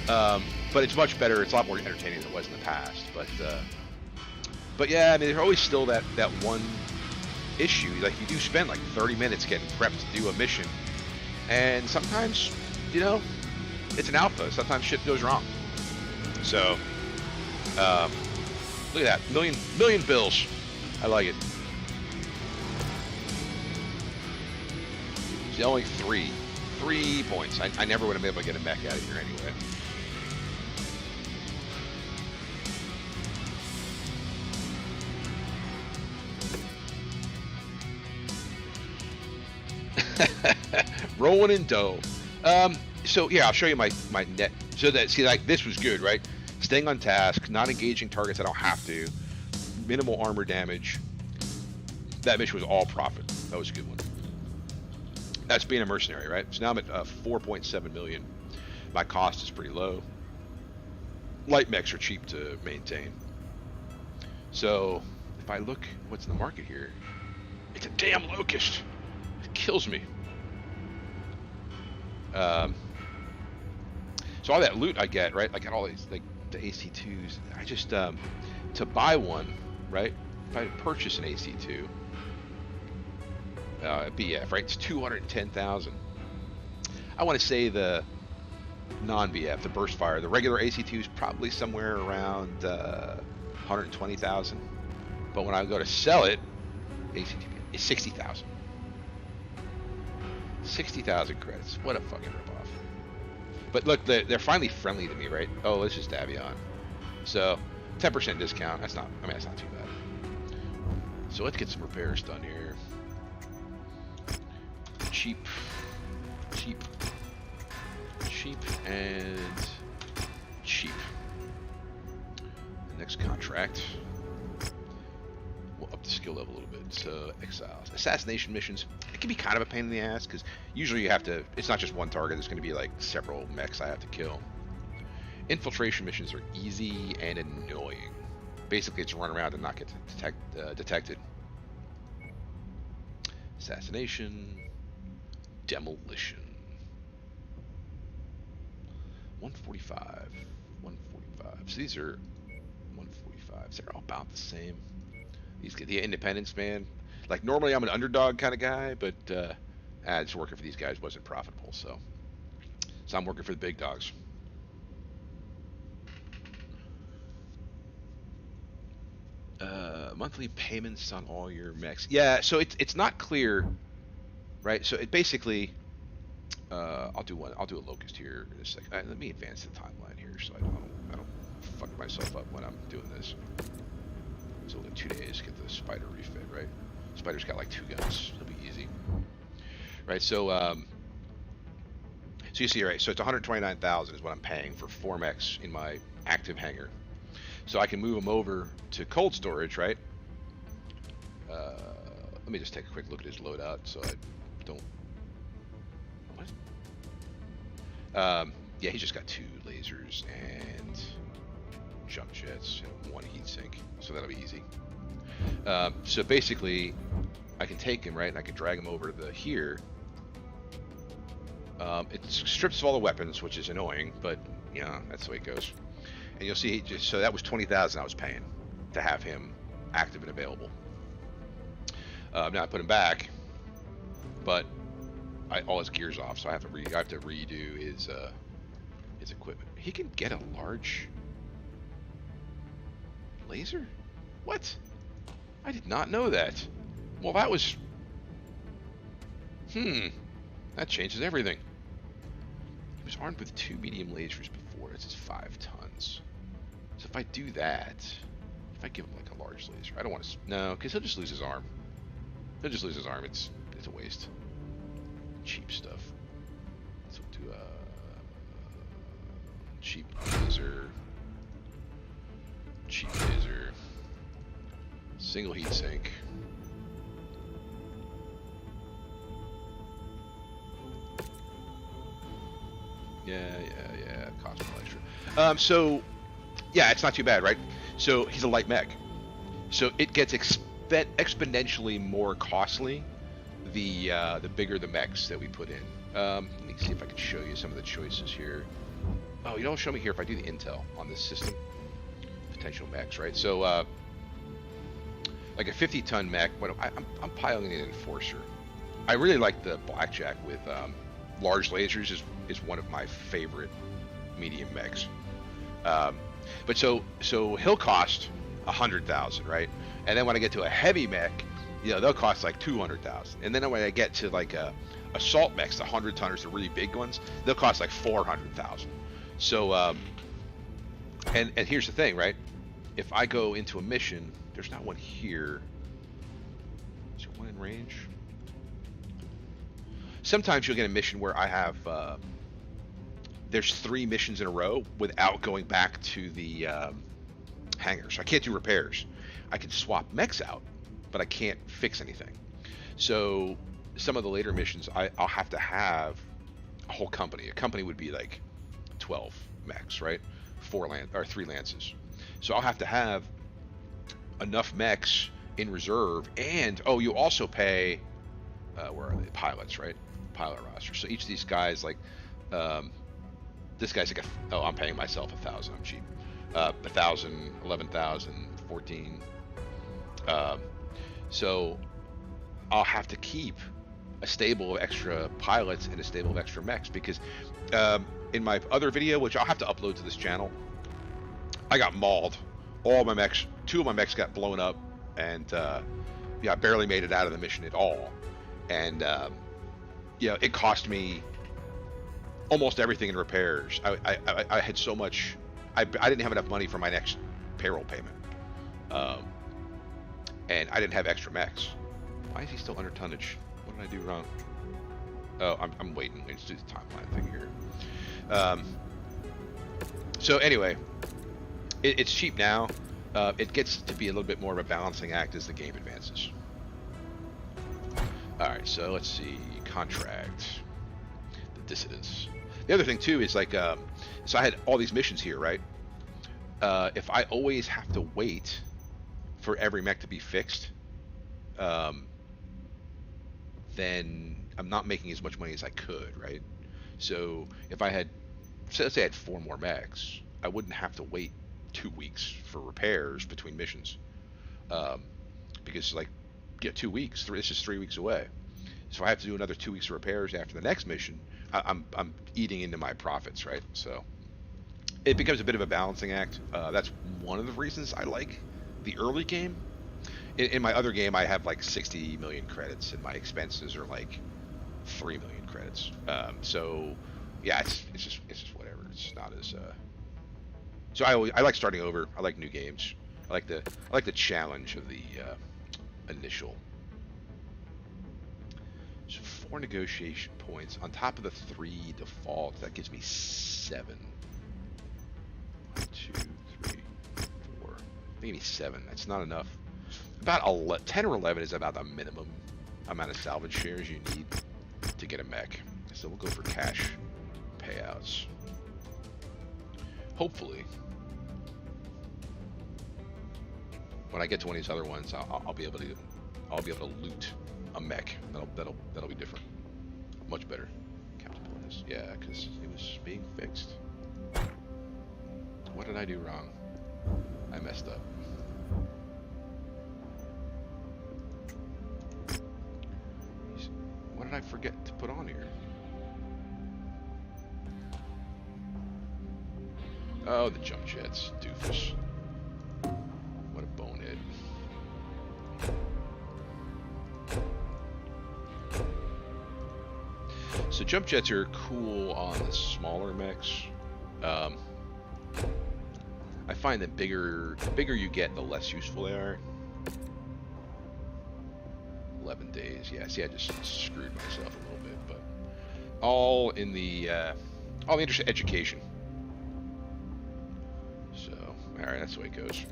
but it's much better. It's a lot more entertaining than it was in the past. But yeah, I mean, there's always still that one issue. Like, you do spend like 30 minutes getting prepped to do a mission, and sometimes, you know, it's an alpha. Sometimes shit goes wrong. So look at that, million bills. I like it. See, only 3 points. I never would have been able to get a mech out of here anyway. Rolling in dough. So yeah, I'll show you my net. So that, see, like, this was good, right? Staying on task, not engaging targets I don't have to, minimal armor damage. That mission was all profit. That was a good one. That's being a mercenary, right? So now I'm at 4.7 million. My cost is pretty low. Light mechs are cheap to maintain. So if I look what's in the market here, it's a damn locust. It kills me. So all that loot I get, right? I got all these, like, the AC2s. I just, to buy one, right? If I purchase an AC2, BF, right? It's 210,000. I want to say the non-BF, the burst fire, the regular AC2 is probably somewhere around 120,000. But when I go to sell it, AC2 is 60,000. 60,000 credits. What a fucking ripoff. But look, they're finally friendly to me, right? Oh, let's just Avion. So 10% discount. That's not too bad. So let's get some repairs done here. Cheap, and cheap. The next contract, we'll up the skill level a little bit. So exiles, assassination missions. It can be kind of a pain in the ass because usually you have to. It's not just one target. There's going to be like several mechs I have to kill. Infiltration missions are easy and annoying. Basically, it's run around and not get detected. Assassination, demolition. 145. 145. So these are 145s. They're all about the same. These get the independents, man. Like normally I'm an underdog kind of guy, but just working for these guys wasn't profitable, so I'm working for the big dogs. Monthly payments on all your mechs. Yeah, so it's not clear, right? So it basically, I'll do a locust here in a second. Let me advance the timeline here so I don't fuck myself up when I'm doing this. So in 2 days, get the spider refit, right? Spider's got like 2 guns. It'll be easy, right? So so you see, right? So it's 129,000 is what I'm paying for 4 mechs in my active hangar. So I can move them over to cold storage, right? Let me just take a quick look at his loadout so I don't. What? Yeah, he's just got 2 lasers and jump jets and 1 heat sink, so that'll be easy. So basically, I can take him, right, and I can drag him over to here. It strips of all the weapons, which is annoying, but you know that's the way it goes. And you'll see, so that was 20,000 I was paying to have him active and available. Now I put him back, but all his gear's off, so I have to redo his equipment. He can get a large laser? What? I did not know that. Well, that was... That changes everything. He was armed with 2 medium lasers before. This is 5 tons. So if I do that, if I give him like a large laser, I don't want to... No, because he'll just lose his arm. He'll just lose his arm. It's a waste. Cheap stuff. So we'll do cheap laser. Cheap laser. Single heat sink. Yeah. Cost more extra. So, yeah, it's not too bad, right? So he's a light mech. So it gets exponentially more costly the bigger the mechs that we put in. Let me see if I can show you some of the choices here. Oh, you don't show me here if I do the intel on this system. Potential mechs, right? So, like a 50-ton mech, but I'm piloting an Enforcer. I really like the Blackjack with large lasers is one of my favorite medium mechs. But so he'll cost 100,000, right? And then when I get to a heavy mech, you know, they'll cost like 200,000. And then when I get to like assault mechs, the 100-tonners, the really big ones, they'll cost like 400,000. So and here's the thing, right? If I go into a mission, there's not one here. Is there one in range? Sometimes you'll get a mission where I have there's 3 missions in a row without going back to the hangar. So I can't do repairs. I can swap mechs out, but I can't fix anything. So some of the later missions, I'll have to have a whole company. A company would be like 12 mechs, right? 3 lances. So I'll have to have enough mechs in reserve, and you also pay where are they? Pilots, right? Pilot roster. So each of these guys, like this guy's like I'm paying myself 1,000. I'm cheap. 1,000, 11,000, 14. So I'll have to keep a stable of extra pilots and a stable of extra mechs because in my other video, which I'll have to upload to this channel, I got mauled. All my mechs, 2 of my mechs got blown up, and I barely made it out of the mission at all. And it cost me almost everything in repairs. I had so much. I didn't have enough money for my next payroll payment, and I didn't have extra mechs. Why is he still under tonnage? What did I do wrong? Oh, I'm waiting. Let's do the timeline thing here. So anyway, it's cheap now. It gets to be a little bit more of a balancing act as the game advances. All right, so let's see. Contract. The dissidents. The other thing too is like, so I had all these missions here, right? If I always have to wait for every mech to be fixed, then I'm not making as much money as I could, right? So if I had, let's say I had 4 more mechs, I wouldn't have to wait 2 weeks for repairs between missions. Because like, yeah, 2 weeks. This is 3 weeks away. So I have to do another 2 weeks of repairs after the next mission. I'm eating into my profits, right? So it becomes a bit of a balancing act. That's one of the reasons I like the early game. In my other game, I have like 60 million credits, and my expenses are like 3 million credits. So yeah, it's just whatever. It's not as so I like starting over. I like new games. I like the challenge of the initial. So 4 negotiation points on top of the 3 default. That gives me 7. 1, 2, 3, 4. Maybe 7. That's not enough. About 10 or 11 is about the minimum amount of salvage shares you need to get a mech. So we'll go for cash payouts. Hopefully, when I get to one of these other ones, I'll be able to loot a mech. That'll be different. Much better. Counterpoise. Yeah, because it was being fixed. What did I do wrong? I messed up. What did I forget to put on here? Oh, the jump jets, doofus. What a bonehead. So jump jets are cool on the smaller mechs. I find that the bigger you get, the less useful they are. 11 days. Yeah, see, I just screwed myself a little bit, but all in the interest of education. So, all right, that's the way it goes.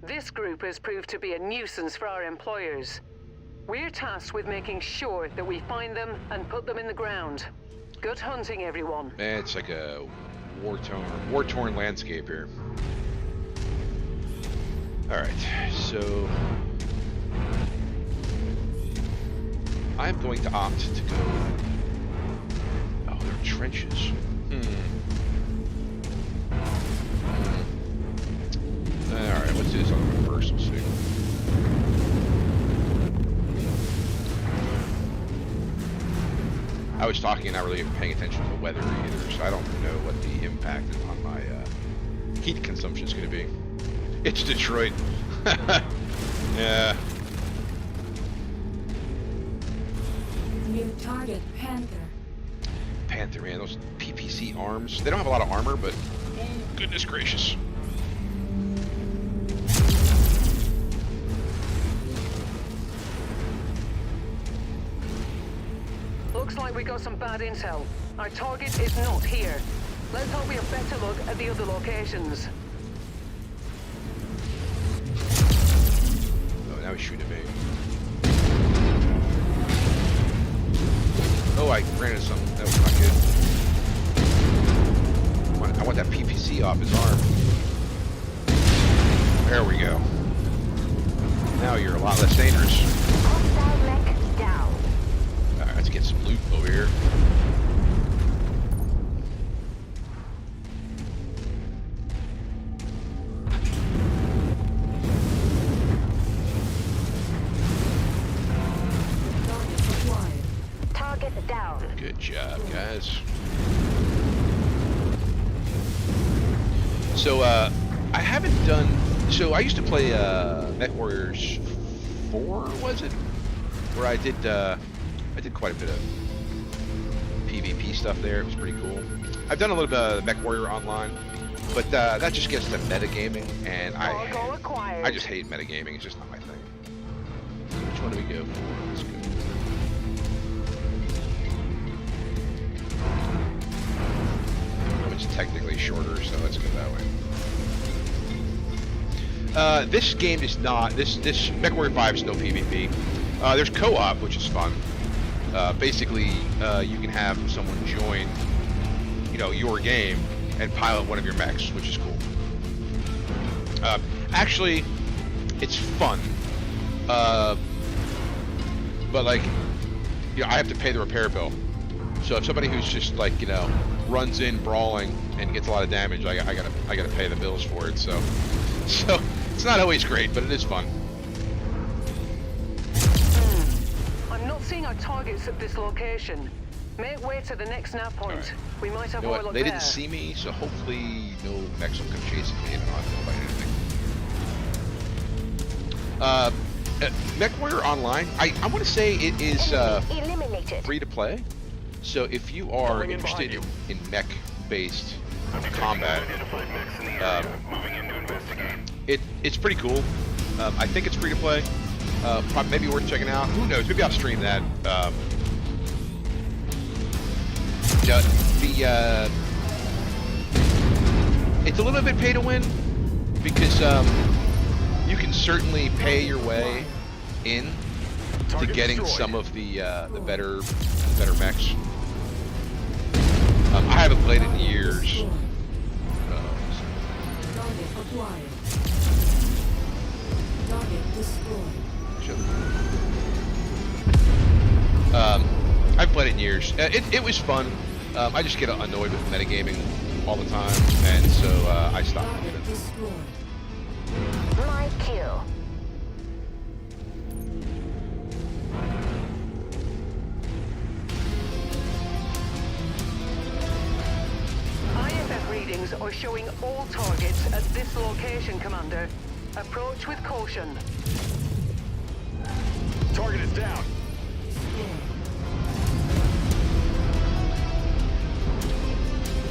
This group has proved to be a nuisance for our employers. We're tasked with making sure that we find them and put them in the ground. Good hunting, everyone. Man, it's like a war-torn landscape here. All right, so I'm going to opt to go. Oh, there are trenches. All right, let's do this on reverse. We'll see. I was talking and not really paying attention to the weather either, so I don't know what the impact on my heat consumption is going to be. It's Detroit. Yeah. New target, Panther. Panther, man, those PPC arms. They don't have a lot of armor, but oh, goodness gracious. Looks like we got some bad intel. Our target is not here. Let's hope we have better look at the other locations. Oh, now he's shooting at me. Oh, I ran into something. That was not good. I want that PPC off his arm. There we go. Now you're a lot less dangerous. Hostile mech down. Alright, let's get some loot over here. Target down. Good job, guys. So, I haven't done... So, I used to play Mechwarriors 4, was it? Where I did quite a bit of PvP stuff there. It was pretty cool. I've done a little bit of Mechwarrior online, but that just gets to metagaming, and I just hate metagaming. It's just not my thing. Which one do we go for? Let's go. It's technically shorter, so let's go that way. This game is not... This Mechwarrior 5 is no PvP. There's co-op, which is fun. Basically, you can have someone join, your game and pilot one of your mechs, which is cool. Actually, it's fun. But like, you know, I have to pay the repair bill. So if somebody who's just like, you know, runs in brawling and gets a lot of damage, I gotta pay the bills for it. So it's not always great, but it is fun. I'm not seeing our targets at this location. Make way to the next nav point. Right. We might have You know more what? luck They there. didn't see me, so hopefully no mechs will come chasing me and not fight anything. Mechwarrior Online, I want to say it is Enemy eliminated. free to play. So if you are Going in interested behind in mech-based I'm detecting combat, unidentified mechs in the area. Moving in to investigate. it's pretty cool. I think it's free to play. Probably maybe worth checking out. Who knows? Maybe I'll stream that. You know, it's a little bit pay to win because you can certainly pay your way in to getting some of the better mechs. I haven't played it in years. Target acquired. Target destroyed. I've played it in years. It was fun. I just get annoyed with metagaming all the time, and so I stopped playing Target it. destroyed. My kill. IFF readings are showing all targets at this location, Commander. Approach with caution. Target is down.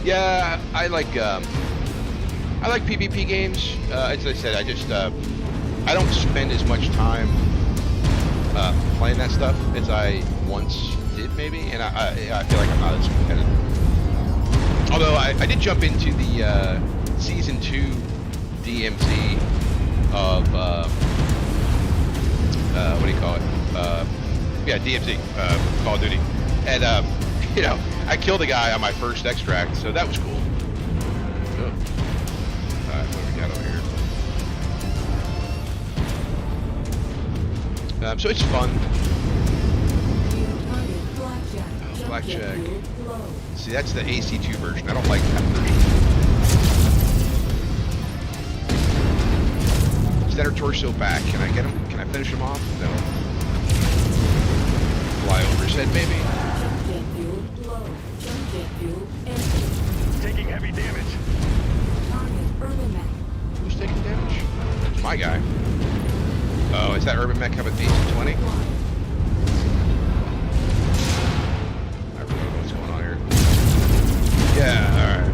Yeah, I like PvP games. As I said, I don't spend as much time playing that stuff as I once did, maybe, and I feel like I'm not as competitive. Although I did jump into the season 2 DMZ of what do you call it? Yeah, DMZ, Call of Duty, and you know, I killed a guy on my first extract, so that was cool. Oh. Alright, what do we got over here? So it's fun. Oh, blackjack. See, that's the AC2 version. I don't like that version. Center torso back. Can I get him? Can I finish him off? No. Fly over his head, maybe? Taking heavy damage. Who's taking damage? It's my guy. Oh, is that Urban Mech have a DC-20? I really don't know what's going on here. Yeah, alright.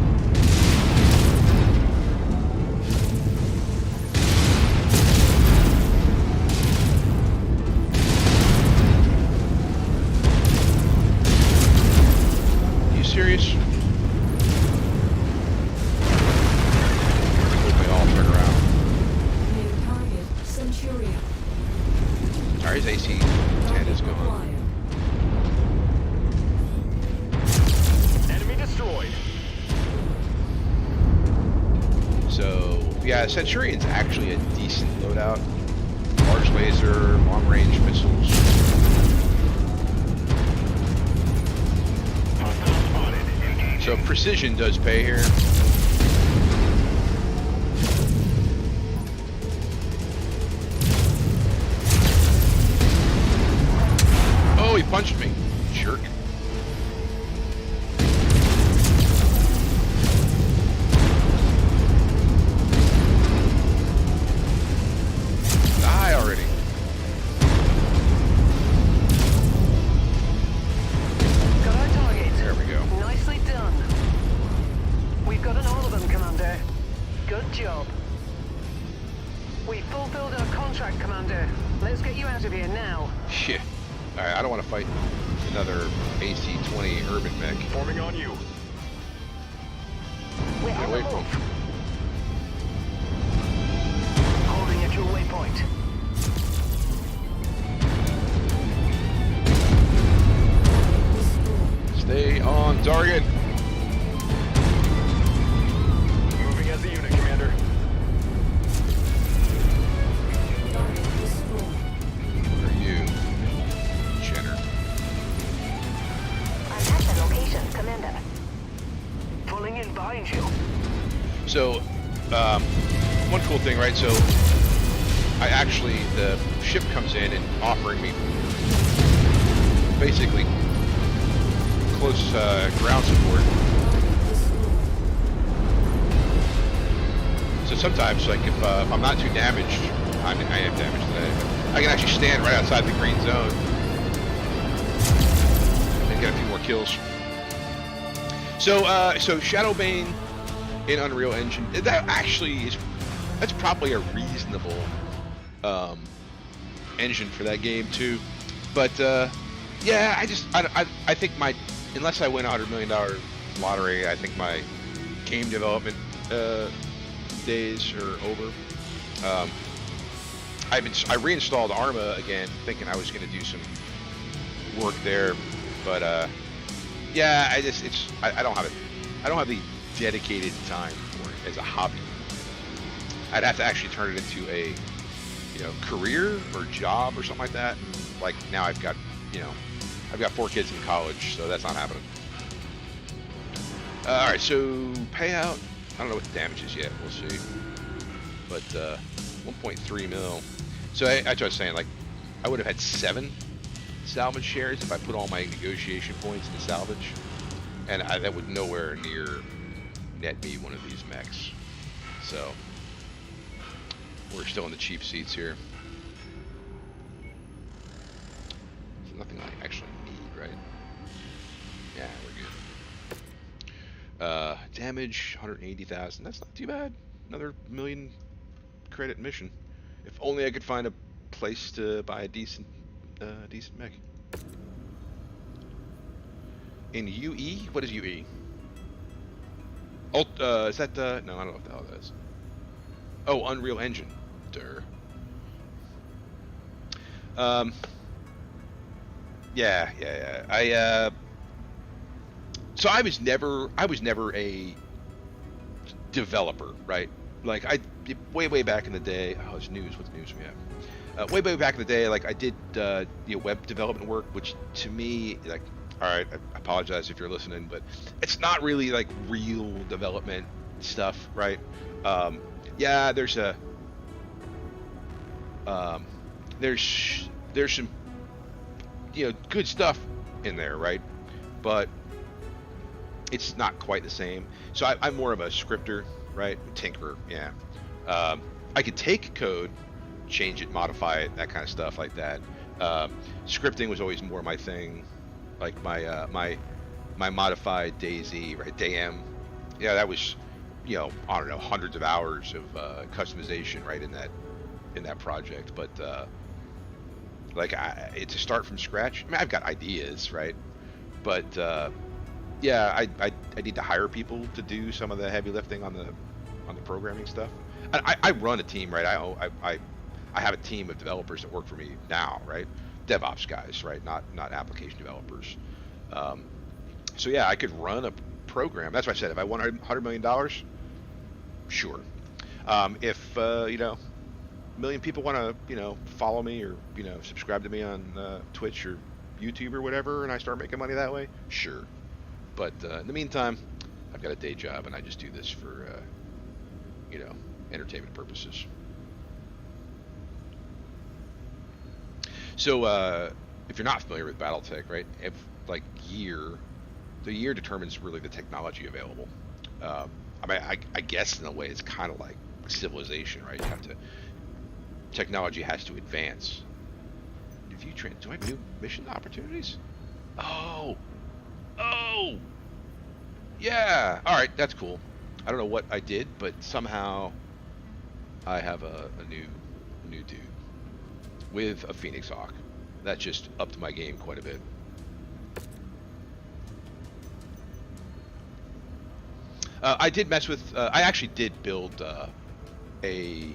Are you serious? They all turn around. Target Centurion. Alright, his AC-10 is gone. Enemy destroyed. So, yeah, Centurion's actually a decent loadout. Large laser, long-range missiles. Hostile spotted. Engaging. So precision does pay here. Oh, he punched me. Jerk. Die already. Got our target. There we go. Nicely done. We've gotten all of them, Commander. Good job. We fulfilled our contract, Commander. Let's get you out of here now. Shit. Alright, I don't want to fight another AC-20 Urban Mech. Forming on you. We're Get on away the from move. him. Holding at your waypoint. Stay on target. Moving as a unit, Commander. cool thing, right? So I actually, the ship comes in and offering me basically close ground support. So sometimes, like if I'm not too damaged, I am damaged today, I can actually stand right outside the green zone and get a few more kills. So so Shadowbane in Unreal Engine, that actually is, that's probably a reasonable engine for that game too. But yeah, I think my, unless I win $100 million lottery, I think my game development days are over. I reinstalled Arma again, thinking I was going to do some work there, but yeah, I don't have the dedicated time for it as a hobby. I'd have to actually turn it into a, you know, career or job or something like that. Like now I've got 4 kids in college, so that's not happening. All right, so payout. I don't know what the damage is yet. We'll see. But 1.3 mil. So that's what I was saying. Like, I would have had 7 salvage shares if I put all my negotiation points into salvage, and that would nowhere near net me one of these mechs. So we're still in the cheap seats here. There's nothing I actually need, right? Yeah, we're good. Damage 180,000. That's not too bad. Another million credit mission. If only I could find a place to buy a decent mech. In UE? What is UE? Is that no, I don't know what the hell that is. Oh, Unreal Engine. Durr. Yeah. So I was never a developer, right? Like way back in the day. Oh, it's news. What's news we have? Way back in the day, like I did web development work, which to me, like, all right, I apologize if you're listening, but it's not really like real development stuff, right? Yeah, there's some good stuff in there, right? But it's not quite the same. So I'm more of a scripter, right? Tinkerer, yeah. I could take code, change it, modify it, that kind of stuff like that. Scripting was always more my thing, like my modified DayZ, right? DayM, yeah, that was, I don't know, hundreds of hours of customization, right, in that project. But to start from scratch, I mean, I've got ideas, right? But yeah, I need to hire people to do some of the heavy lifting on the programming stuff. I run a team, right? I have a team of developers that work for me now, right? DevOps guys, right? Not application developers. So yeah, I could run a program. That's why I said if I won $100 million, sure. If a million people want to follow me or subscribe to me on Twitch or YouTube or whatever, and I start making money that way, sure. But in the meantime, I've got a day job and I just do this for entertainment purposes. So if you're not familiar with BattleTech, right? If the year determines really the technology available. I mean, I guess in a way it's kind of like civilization, right? Technology has to advance. Do I have new mission opportunities? Oh, yeah. All right, that's cool. I don't know what I did, but somehow I have a new dude with a Phoenix Hawk. That just upped my game quite a bit. I did mess with. I actually did build a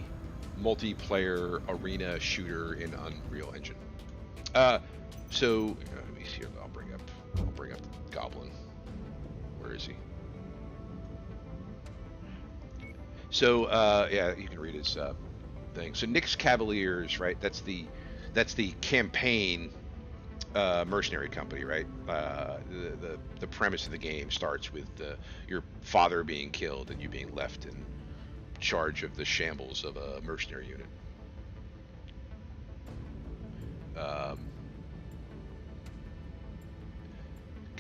multiplayer arena shooter in Unreal Engine. So let me see. I'll bring up Goblin. Where is he? So yeah, you can read his thing. So Nyx Cavaliers, right? That's the campaign mercenary company, right? The premise of the game starts with your father being killed and you being left in charge of the shambles of a mercenary unit.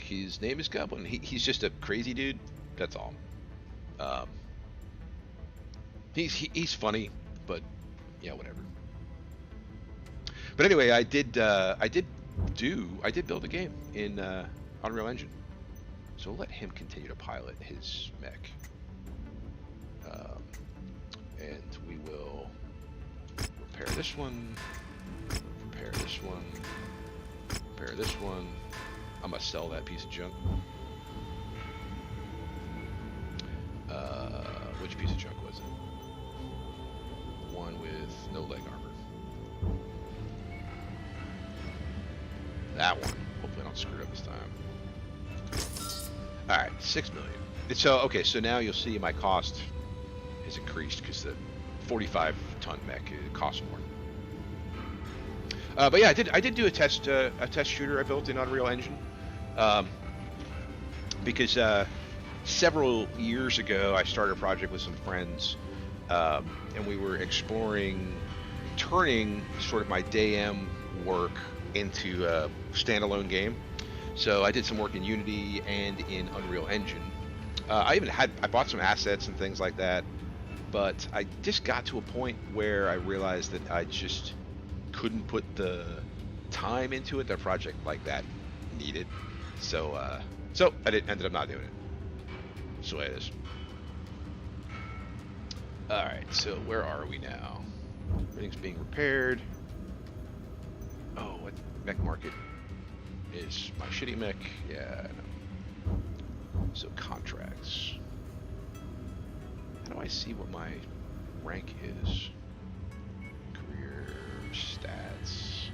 His name is Goblin. He's just a crazy dude. That's all. Um, he's funny, but yeah, whatever. But anyway, I did build a game in Unreal Engine. So we'll let him continue to pilot his mech. And we will repair this one, repair this one, repair this one. I'm gonna sell that piece of junk. Which piece of junk was it? One with no leg armor. That one. Hopefully I don't screw it up this time. Alright, 6 million. So, okay, so now you'll see my cost has increased because the 45-ton mech costs more. But yeah, I did do a test shooter I built in Unreal Engine. Because several years ago I started a project with some friends, and we were exploring turning sort of my day-em work into a standalone game. So I did some work in Unity and in Unreal Engine. I bought some assets and things like that, but I just got to a point where I realized that I just couldn't put the time into it that a project like that needed. So I ended up not doing it. That's the way it is. Alright, so where are we now? Everything's being repaired. Oh, what mech market is my shitty mech? Yeah, I know. So contracts. How do I see what my rank is? Career stats.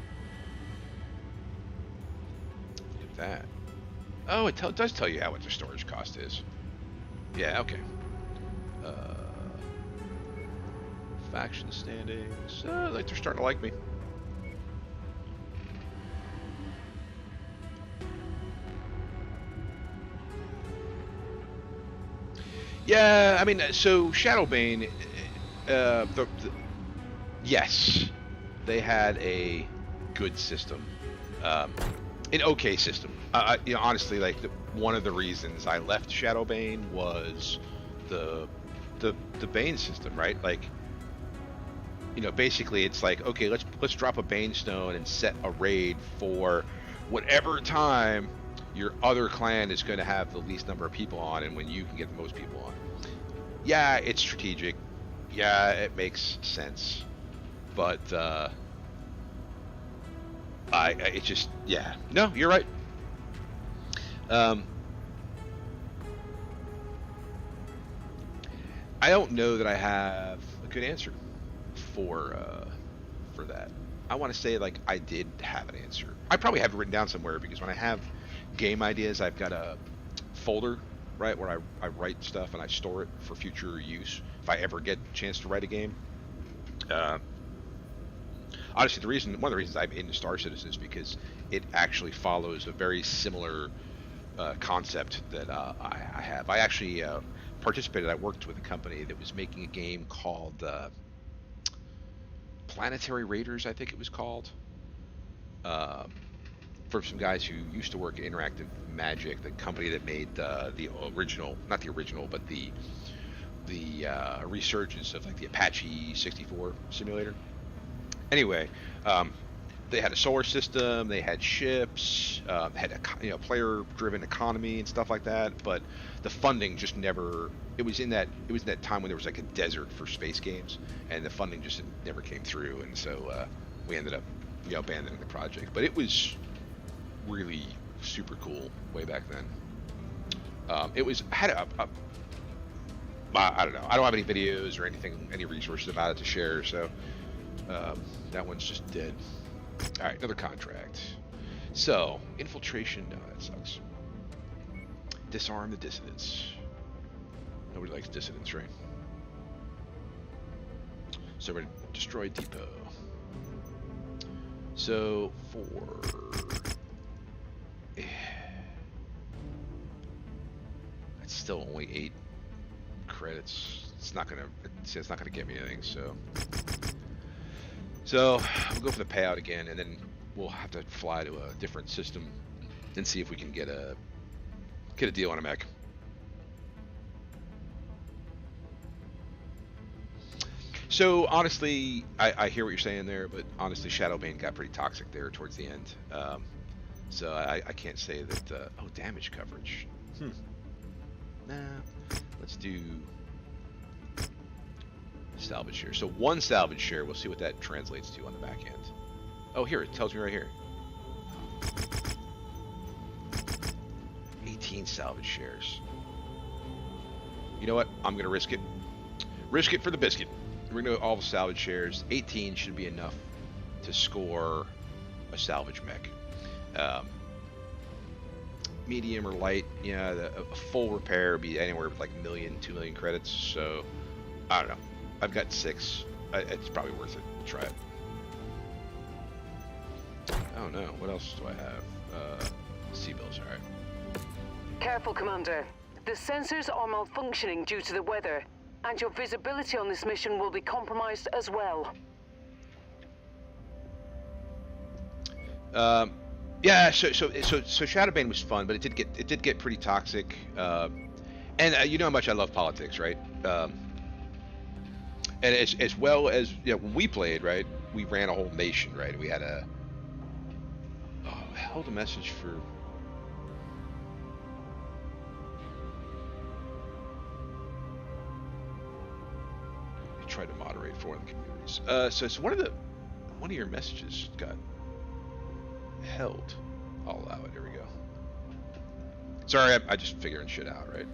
Look at that. Oh, it does tell you how much the storage cost is. Yeah, okay. Faction standings. Like they're starting to like me. Yeah, I mean, so Shadowbane, yes, they had a good system, an okay system. Honestly, like one of the reasons I left Shadowbane was the Bane system, right? Like, basically it's like, okay, let's drop a Bane Stone and set a raid for whatever time your other clan is going to have the least number of people on, and when you can get the most people on. Yeah, it's strategic. Yeah, it makes sense. But it just, yeah. No, you're right. I don't know that I have a good answer for that. I want to say like I did have an answer. I probably have it written down somewhere, because when I have game ideas, I've got a folder, right, where I write stuff and I store it for future use if I ever get a chance to write a game. Honestly, one of the reasons I'm into Star Citizen is because it actually follows a very similar concept that I have. I actually participated. I worked with a company that was making a game called Planetary Raiders, I think it was called. For some guys who used to work at Interactive Magic, the company that made the original, not the original, but the resurgence of like the Apache 64 simulator. Anyway, they had a solar system, they had ships, had a player-driven economy and stuff like that. But the funding just never. It was in that time when there was like a desert for space games, and the funding just never came through, and so we ended up abandoning the project. But it was really super cool way back then. It had I don't know. I don't have any videos or anything, any resources about it to share, so that one's just dead. All right, another contract. So infiltration. No, that sucks. Disarm the dissidents. Nobody likes dissidents, right? So we're gonna destroy depot. So for that's still only 8 credits. it's not gonna get me anything. So we'll go for the payout again, and then we'll have to fly to a different system and see if we can get a deal on a mech. So honestly, I hear what you're saying there, but honestly, Shadowbane got pretty toxic there towards the end. So I can't say that. Oh, damage coverage. Nah. Let's do salvage share. So 1 salvage share. We'll see what that translates to on the back end. Oh, here it tells me right here. 18 salvage shares. You know what? I'm gonna risk it. Risk it for the biscuit. We're gonna go all the salvage shares. 18 should be enough to score a salvage mech. Medium or light, yeah, a full repair would be anywhere like 1 million, 2 million credits. So I don't know. I've got 6. It's probably worth it. Try it. Oh no, what else do I have? C-bills, all right. Careful, Commander. The sensors are malfunctioning due to the weather, and your visibility on this mission will be compromised as well. Yeah, so Shadowbane was fun, but it did get pretty toxic. And you know how much I love politics, right? And as well as, you know, when we played, right, we ran a whole nation, right? We had a held a message for. I tried to moderate for one of the communities. So it's one of your messages got held. I'll allow it. Here we go. Sorry, I just figuring shit out, right?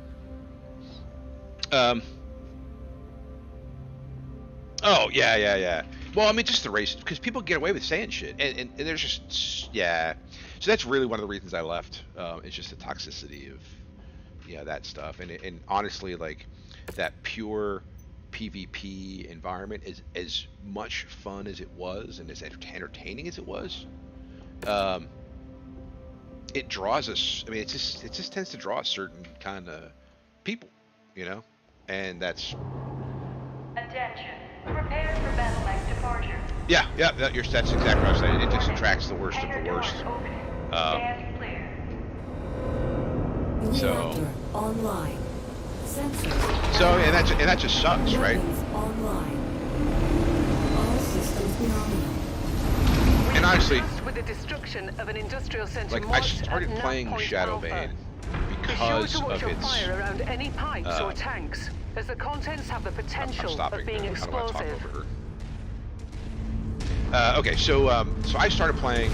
Oh yeah. Well, I mean, just the race, because people get away with saying shit, and there's just, yeah. So that's really one of the reasons I left. It's just the toxicity of, yeah, that stuff, and honestly, like, that pure PvP environment is as much fun as it was, and as entertaining as it was. It draws us. I mean, it just tends to draw a certain kind of people, you know, and that's. Attention. Prepare for battle mech departure. Yeah, that's exactly what I was saying. It just attracts the worst of the worst. Stand clear. Reactor online. Sensors. So and that just sucks, right? Online. All systems nominal. And honestly, With the destruction of an industrial center, like, I started playing Shadowbane because of its. Fire around any pipes or tanks, as the contents have the potential of being explosive. Okay, so I started playing.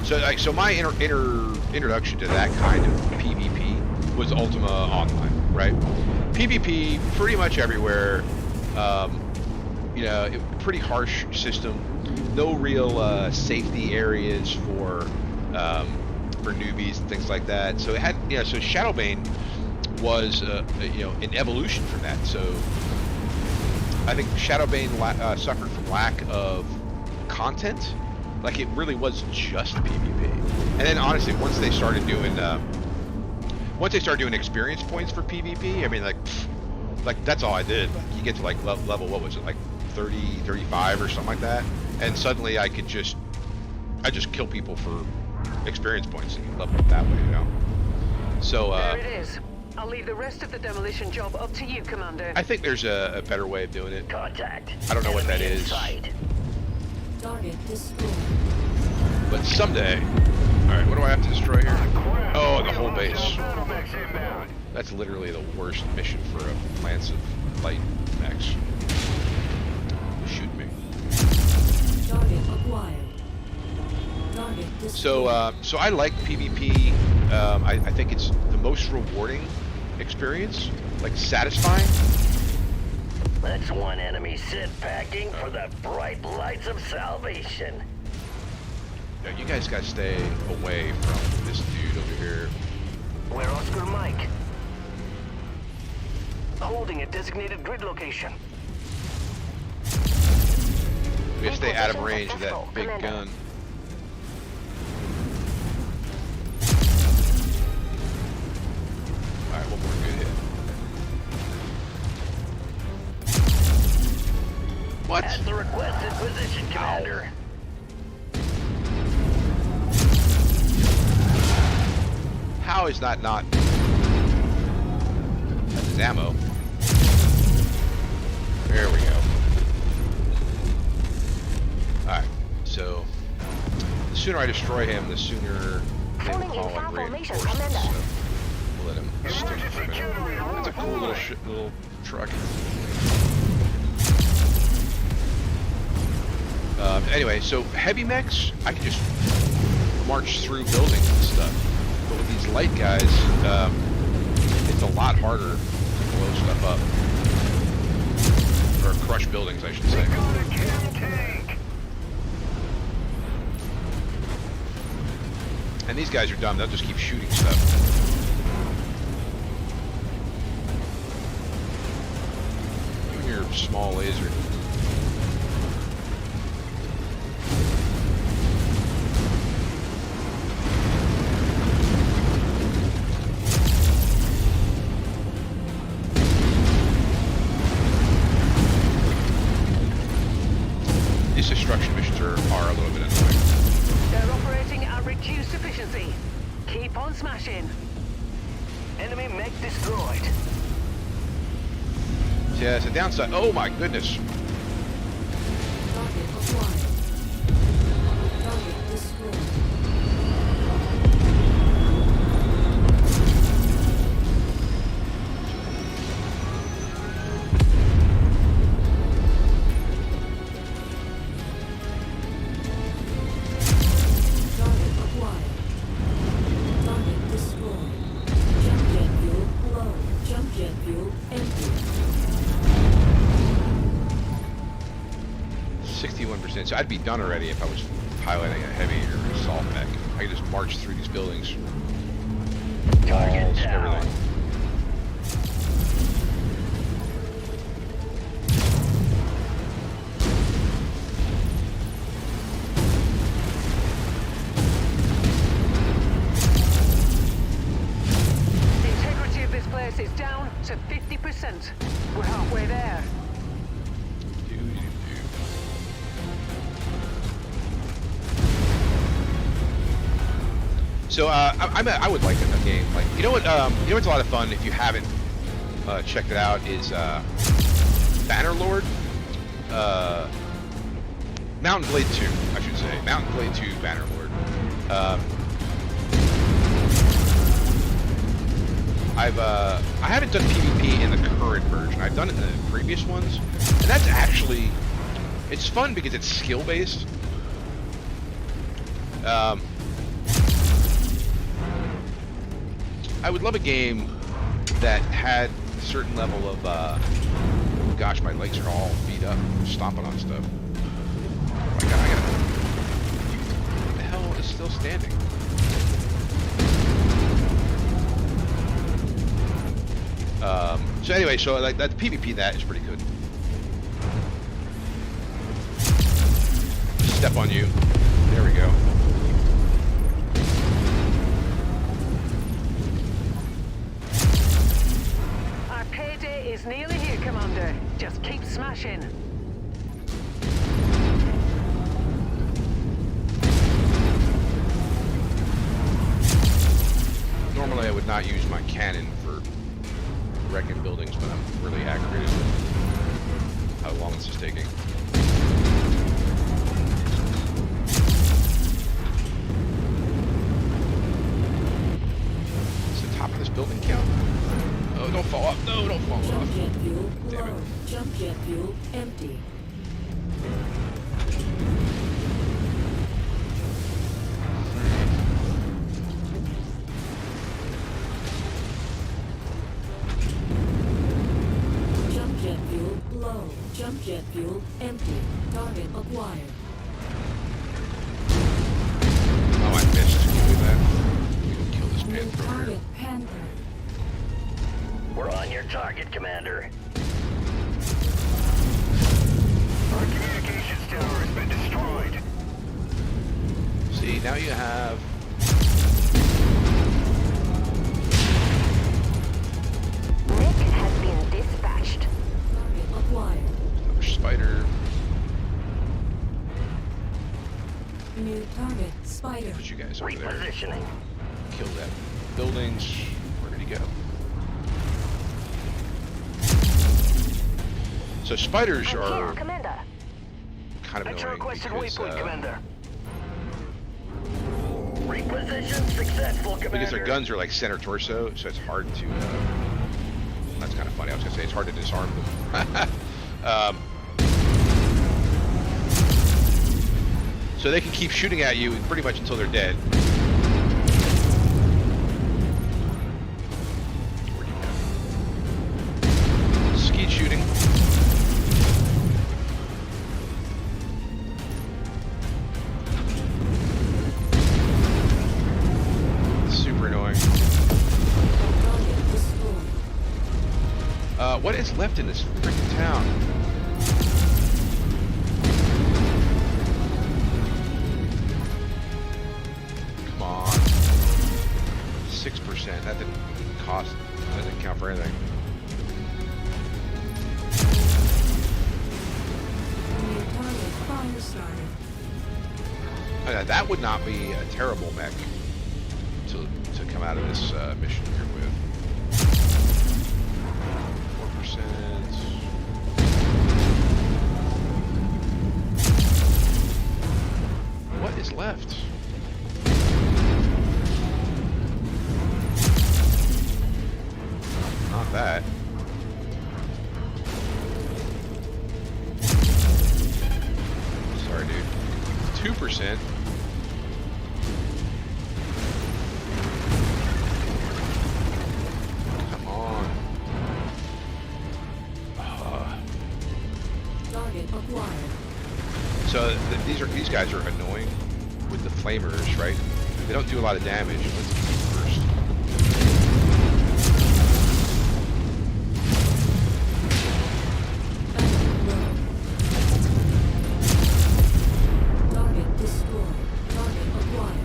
So my introduction to that kind of PvP was Ultima Online, right? PvP pretty much everywhere. You know, pretty harsh system. No real safety areas for newbies and things like that. So it had, you know, so Shadowbane was you know, an evolution from that. So I think Shadowbane suffered from lack of content. Like, it really was just PvP. And then honestly, once they started doing experience points for PvP, I mean, like that's all I did. Like, you get to like level, what was it, like 30, 35 or something like that, and suddenly I just kill people for experience points and level up that way, you know. So there it is. I'll leave the rest of the demolition job up to you, Commander. I think there's a better way of doing it. Contact. I don't know what that is. Target destroyed. But someday. Alright, what do I have to destroy here? Oh, the whole base. That's literally the worst mission for a Lance of Light mechs. Shoot me. Target acquired. Target destroyed. So I like PvP. I think it's the most rewarding experience, like satisfying. That's one enemy sit packing for the bright lights of salvation. Yeah, you guys gotta stay away from this dude over here. We're Oscar Mike. Holding a designated grid location. We gotta stay out of range of that big gun. Alright, one more good hit. What? At the requested position, Commander. How is that not? That's his ammo. There we go. Alright, so the sooner I destroy him, the sooner they will Falling in call far in formation, reinforcements. Commander. So we'll let him stick for a minute. That's a cool little little truck. Anyway, so heavy mechs, I can just march through buildings and stuff. But with these light guys, it's a lot harder to blow stuff up. Or crush buildings, I should say. And these guys are dumb, they'll just keep shooting stuff. Give me your small laser. These destruction missions are a little bit annoying. They're operating at reduced efficiency. Keep on smashing. Enemy mech destroyed. Yeah, it's a downside. Oh my goodness. Target acquired. Target destroyed. Target acquired. Target destroyed. Jump jet fuel low. Jump jet fuel empty. 61%. So I'd be done already if I was piloting a heavy or assault mech. I could just march through these buildings. Target Walls, down. everything. The integrity of this place is down to 50%. We're halfway there. So I would like a game like you know what's a lot of fun if you haven't checked it out is Bannerlord, Mountain Blade 2 I should say, Mountain Blade 2 Bannerlord. I haven't done PvP in the current version. I've done it in the previous ones, and that's actually it's fun because it's skill based. I would love a game that had a certain level of, gosh, my legs are all beat up, stomping on stuff. Oh my god, I gotta... What the hell is still standing? So anyway, so like that PvP that is pretty good. Step on you. There we go. Our payday is nearly here, Commander. Just keep smashing. Normally I would not use my cannon for wrecking buildings, but I'm really aggravated with how long this is taking. What's the top of this building count? Oh, don't fall off. No, don't fall Jump off. jet fuel Damn low. it. Jump jet fuel empty. Jump jet fuel low. Jump jet fuel empty. Target acquired. Oh, I missed. Can you believe that? We can kill this New panther over here. target Panther. We're on your target, Commander. Our communications tower has been destroyed. See, now you have... Mech has been dispatched. Target acquired. Another spider. New target, spider. Put you guys over there. Repositioning. Kill that buildings. Where did he go? So spiders I'm are here, Commander. kind of At your annoying requested because, waypoint, Commander. Reposition successful, Commander. because their guns are like center torso, so it's hard to. That's kind of funny. I was gonna say it's hard to disarm them. So they can keep shooting at you pretty much until they're dead. Skeet shooting. Super annoying. Target destroyed. What is left in this freaking town? Come on. 6%. That didn't cost. That didn't count for anything. New target, fire starter. That would not be a terrible mech to come out of this mission here with. 4%. What is left? Not that. Sorry, dude. 2%. Come on. Target acquired. So these guys are annoying with the flamers, right? They don't do a lot of damage. Let's do first. Target destroyed. Target acquired.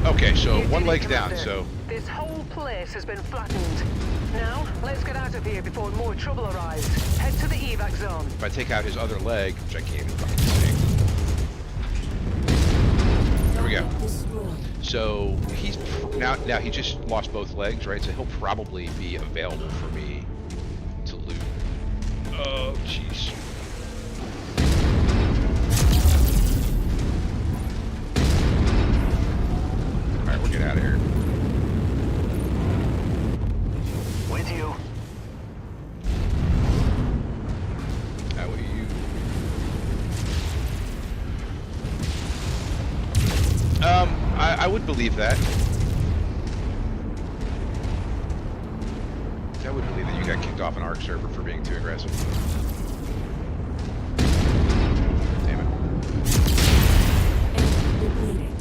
Okay, so You one did it, leg's down. Commander. So This whole place has been flattened. Now, let's get out of here before more trouble arrives. Head to the evac zone. if I take out his other leg, which I can't even fucking see. There we go. Target destroyed. So he's now he just lost both legs, right? So he'll probably be available for me to loot. Oh, jeez. All right, we'll get out of here. With you. How will you? I would believe that. I would believe that you got kicked off an ARC server for being too aggressive. Damn it. Enemy depleted.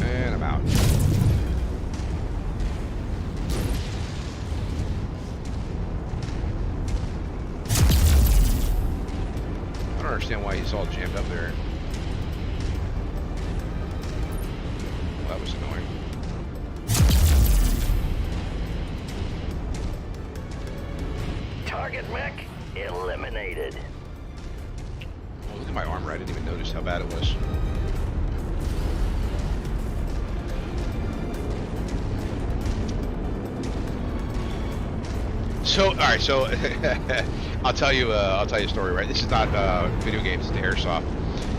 And I'm out. I don't understand why he's all jammed up there. That was annoying. Target mech eliminated. Oh, look at my armor. I didn't even notice how bad it was. So, all right. So, I'll tell you a story. Right. This is not video games. It's the airsoft.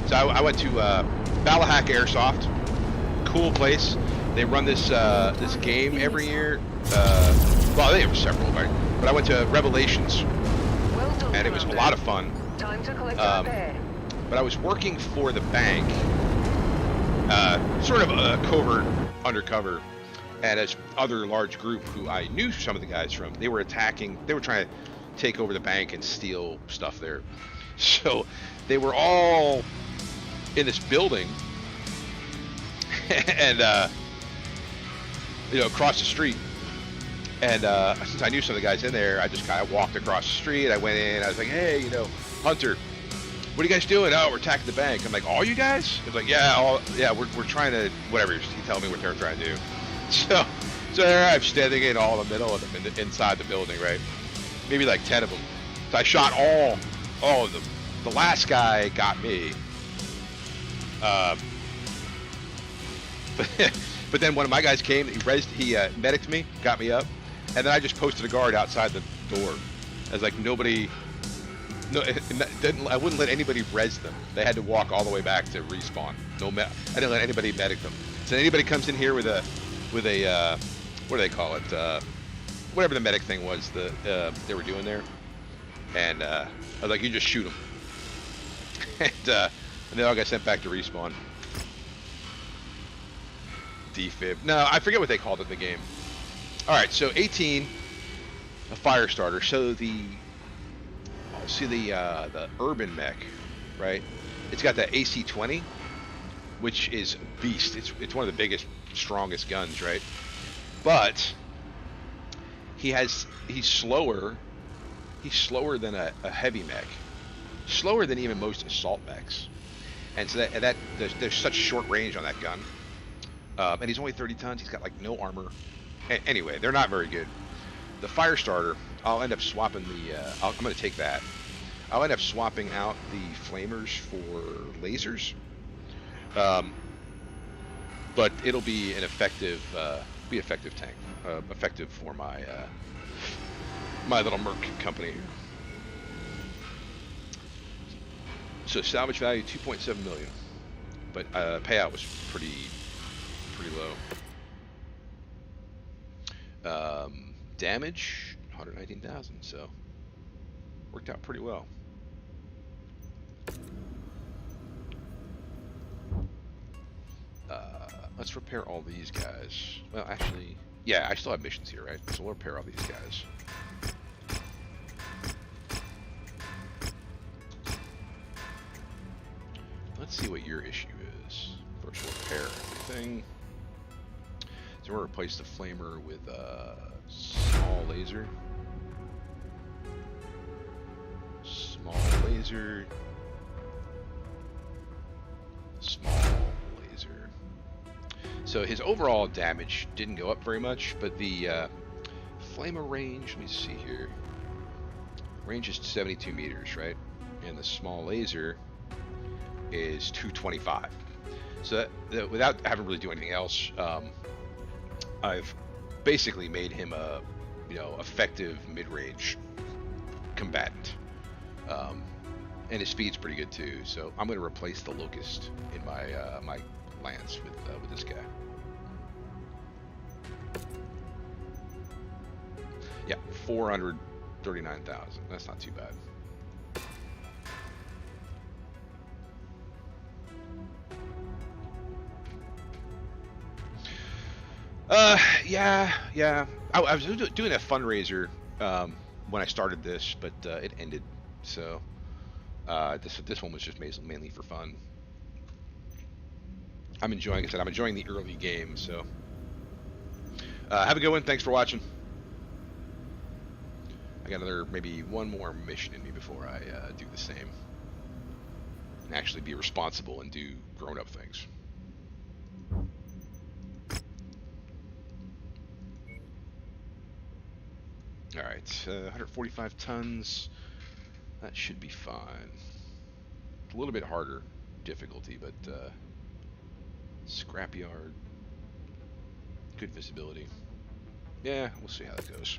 So I went to Ballahack Airsoft. Cool place. They run this this game every year. Well, they have several, right? But I went to Revelations, Well done, and it was a Commander. lot of fun. Time to collect our pay. But I was working for the bank, sort of a covert undercover, and this other large group who I knew some of the guys from. They were attacking. They were trying to take over the bank and steal stuff there. So they were all in this building, and across the street. And since I knew some of the guys in there, I just kind of walked across the street. I went in. I was like, "Hey, Hunter, what are you guys doing?" "Oh, we're attacking the bank." I'm like, "All you guys?" He's like, "Yeah, we're trying to whatever." He told me what they were trying to do. So there I'm standing in all in the middle of them inside the building, right? Maybe like 10 of them. So I shot all of them. The last guy got me. But then one of my guys came, he medicked me, got me up, and then I just posted a guard outside the door. I was like, nobody, no, I wouldn't let anybody res them. They had to walk all the way back to respawn. I didn't let anybody medic them. So anybody comes in here with a, what do they call it? Whatever the medic thing was they were doing there, and I was like, you just shoot them, and they all got sent back to respawn. Defib. No, I forget what they called it in the game. All right, so 18, a fire starter. So the urban mech, right? It's got that AC-20, which is a beast. It's one of the biggest, strongest guns, right? But he's slower. He's slower than a heavy mech, slower than even most assault mechs, and so there's such short range on that gun. And he's only 30 tons. He's got like no armor. Anyway, they're not very good. The fire starter, I'll end up swapping I'm going to take that. I'll end up swapping out the flamers for lasers. But it'll be an effective, tank, effective for my my little Merc company. So salvage value 2.7 million, but payout was pretty low. Damage 119,000, so worked out pretty well. Let's repair all these guys. Well, actually, yeah, I still have missions here, right? So we'll repair all these guys. Let's see what your issue is. First, we'll repair everything. So we'll replace the flamer with a small laser. Small laser. Small laser. So his overall damage didn't go up very much, but the flamer range, let me see here. Range is 72 meters, right? And the small laser is 225. So that without having really do anything else, I've basically made him a, effective mid-range combatant, and his speed's pretty good too. So I'm going to replace the Locust in my my lance with this guy. Yeah, 439,000. That's not too bad. Yeah. I was doing a fundraiser when I started this, but it ended. So this one was just mainly for fun. I'm enjoying the early game. So have a good one. Thanks for watching. I got maybe one more mission in me before I do the same and actually be responsible and do grown-up things. Alright, 145 tons. That should be fine. A little bit harder difficulty, but scrapyard. Good visibility. Yeah, we'll see how that goes.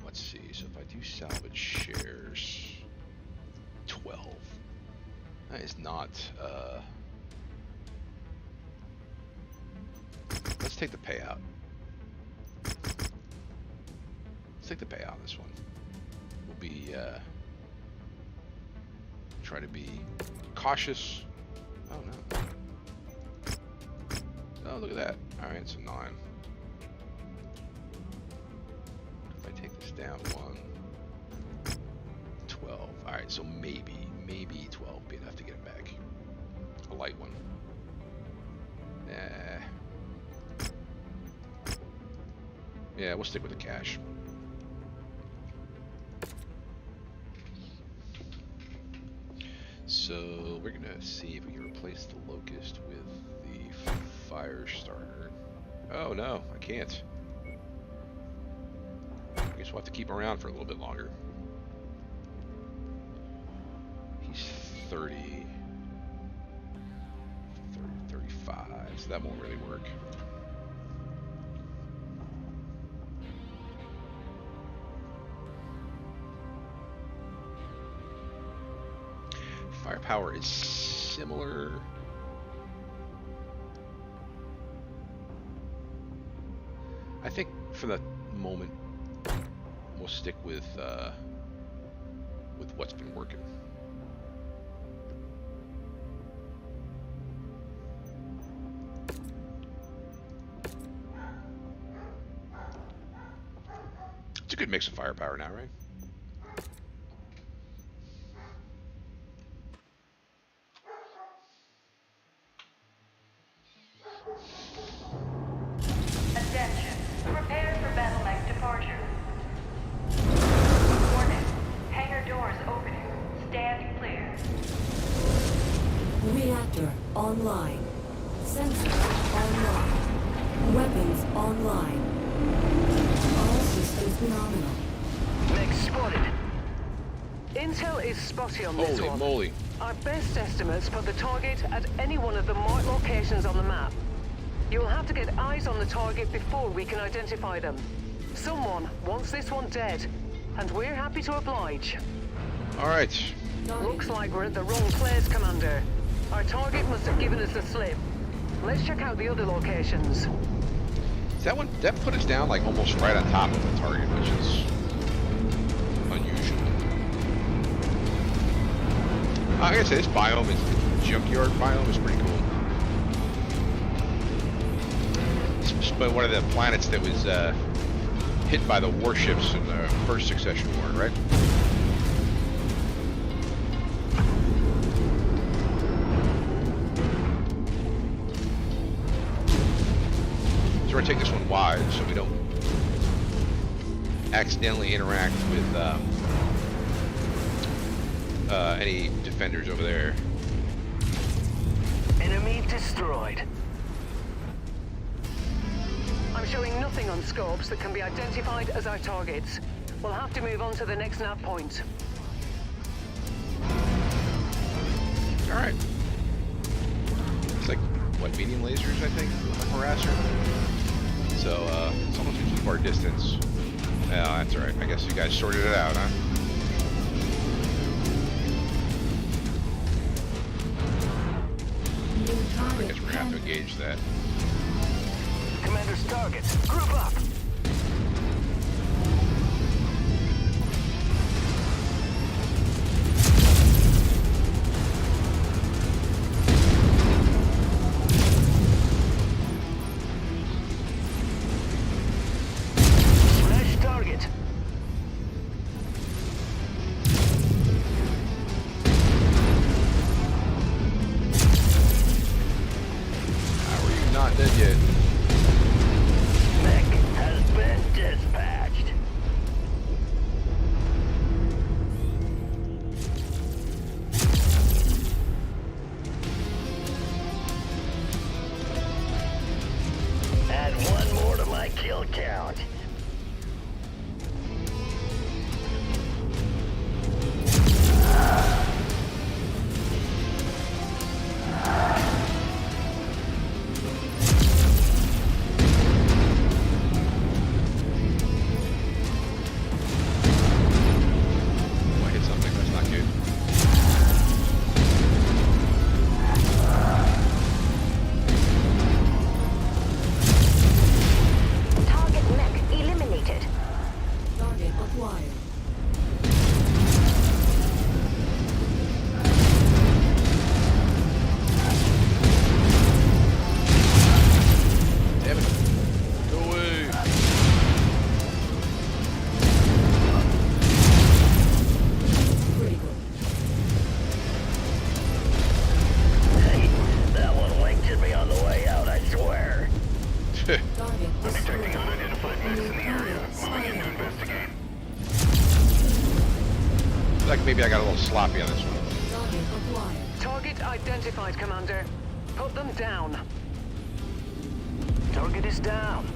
Let's see, so if I do salvage shares, 12. That is not, let's take the payout. Let's take the payout on this one. We'll be, try to be cautious. Oh no. Oh, look at that. Alright, so 9. If I take this down 1, 12. Alright, so maybe 12 would be enough to get it back. A light one. Yeah, we'll stick with the cash. So we're gonna see if we can replace the Locust with the fire starter. Oh no, I can't. I guess we'll have to keep him around for a little bit longer. He's 30, 35, so that won't really work. Firepower is similar. I think for the moment we'll stick with what's been working. It's a good mix of firepower now, right? Attention. Prepare for battle mech departure. Warning. Hangar doors opening. Stand clear. Reactor online. Sensor online. Weapons online. All systems nominal. Mech spotted. Intel is spotty on this Holy one. moly. Our best estimates put the target at any one of the marked locations on the map. You'll have to get eyes on the target before we can identify them. Someone wants this one dead, and we're happy to oblige. Alright. Looks like we're at the wrong place, Commander. Our target must have given us the slip. Let's check out the other locations. That put us down like almost right on top of the target, which is unusual. I gotta say, this biome is junkyard biome is pretty cool. It's one of the planets that was hit by the warships in the first Succession War, right? So we're gonna take this one wide so we don't accidentally interact with any defenders over there. Enemy destroyed. I'm showing nothing on scopes that can be identified as our targets. We'll have to move on to the next nav point. Alright. It's like, what, medium lasers, I think, on the harasser? So, it's almost a keep our distance. Yeah, that's alright. I guess you guys sorted it out, huh? I guess we're gonna have to engage that. Commander's targets. Group up. Smash target. How are you not dead yet? Mech has been dispatched. Add one more to my kill count. Oh, I hit something. That's not good. Target mech eliminated. Target acquired. Damn it. Go away. Critical. Hey, that one winked at me on the way out, I swear. Target Detecting destroyed. unidentified mechs in the area. New Moving in to target investigate. Like maybe I got a little sloppy on this one. Target acquired. Target identified, Commander. Put them down. Target is down.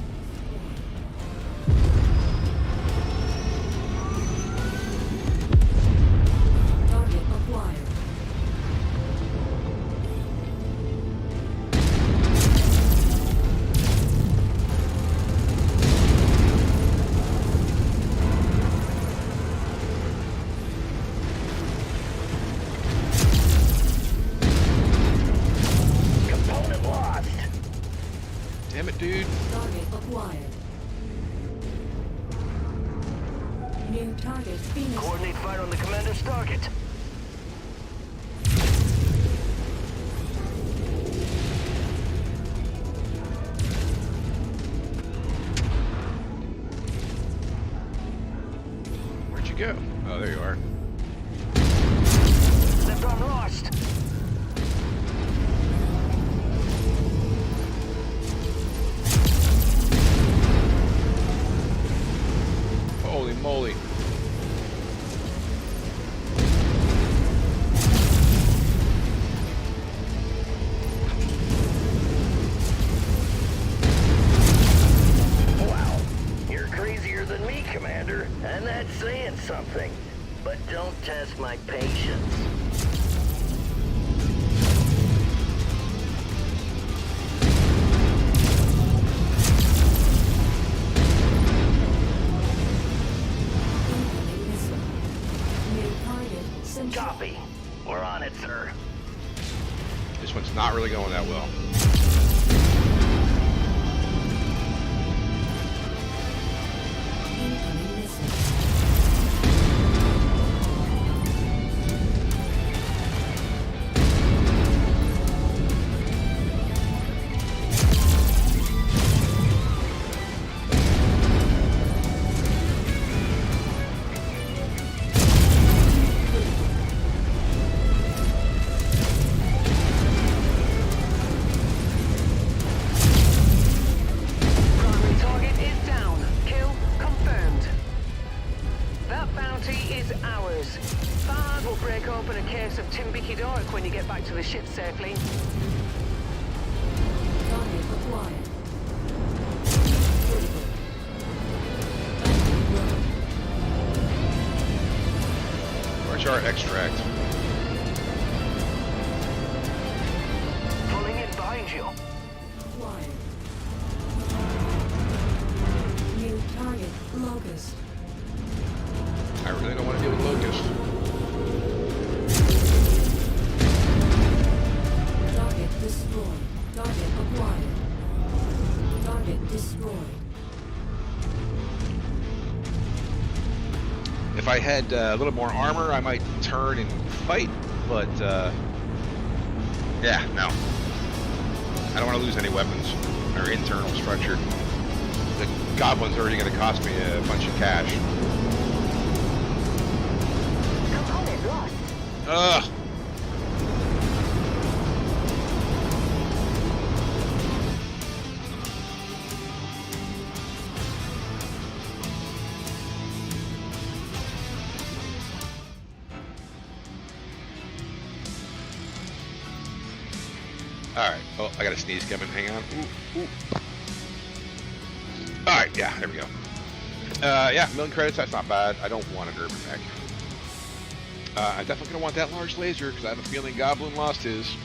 Target acquired. Component lost. Damn it, dude. Target acquired. New target Phoenix. Coordinate fire on the commander's target. Where'd you go? Oh, there you are. Left arm lost. Holy moly. Wow, you're crazier than me, Commander, and that's saying something. But don't test my patience. Incoming missile. New target Central. Copy. We're on it, sir. This one's not really going that well. Incoming missile. Primary target is down. Kill confirmed. That bounty is ours. Fard will break open a case of Timbiki Dork when you get back to the ship safely. Target acquired. Critical. Where's our extract? Pulling in behind you. Acquired. New target Locust. I really don't want to deal with Locust. Target destroyed. Target acquired. Target destroyed. If I had a little more armor, I might turn and fight, but yeah, no. I don't want to lose any weapons or internal structure. The goblin's already going to cost me a bunch of cash. Component lost. Ugh. Alright. Oh, I got a sneeze coming. Hang on. Ooh, ooh. Alright, yeah, there we go. Yeah, million credits, that's not bad. I don't want an urban mech. I'm definitely going to want that large laser, because I have a feeling Goblin lost his.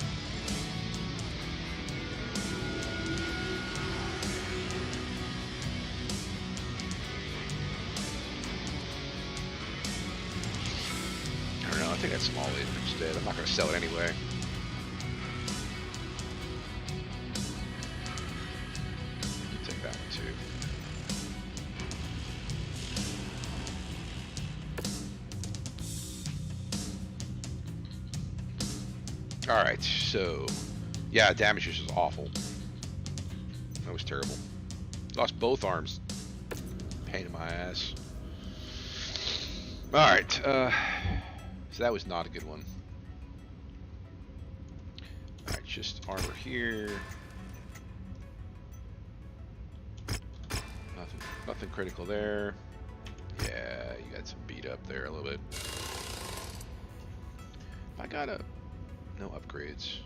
I don't know, I think that's small laser instead. I'm not going to sell it anyway. Take that one too. Alright, so yeah, damage is just awful. That was terrible. Lost both arms. Pain in my ass. Alright, so that was not a good one. Alright, just armor here. Nothing critical there. Yeah, you got some beat up there a little bit. I got no upgrades.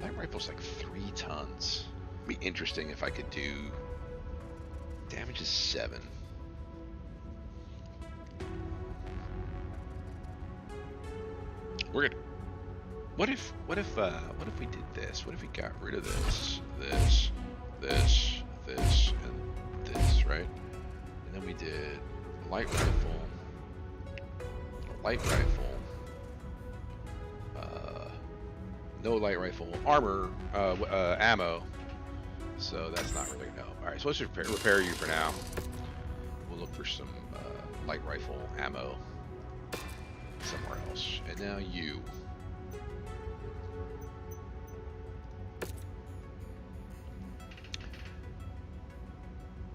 Light rifle's like 3 tons. Be interesting if I could do damage is 7. We're gonna. What if we did this? What if we got rid of this, and this, right? And then we did light rifle, no light rifle, armor, ammo. So that's not really no. All right, so let's repair you for now. We'll look for some light rifle ammo somewhere else. And now you.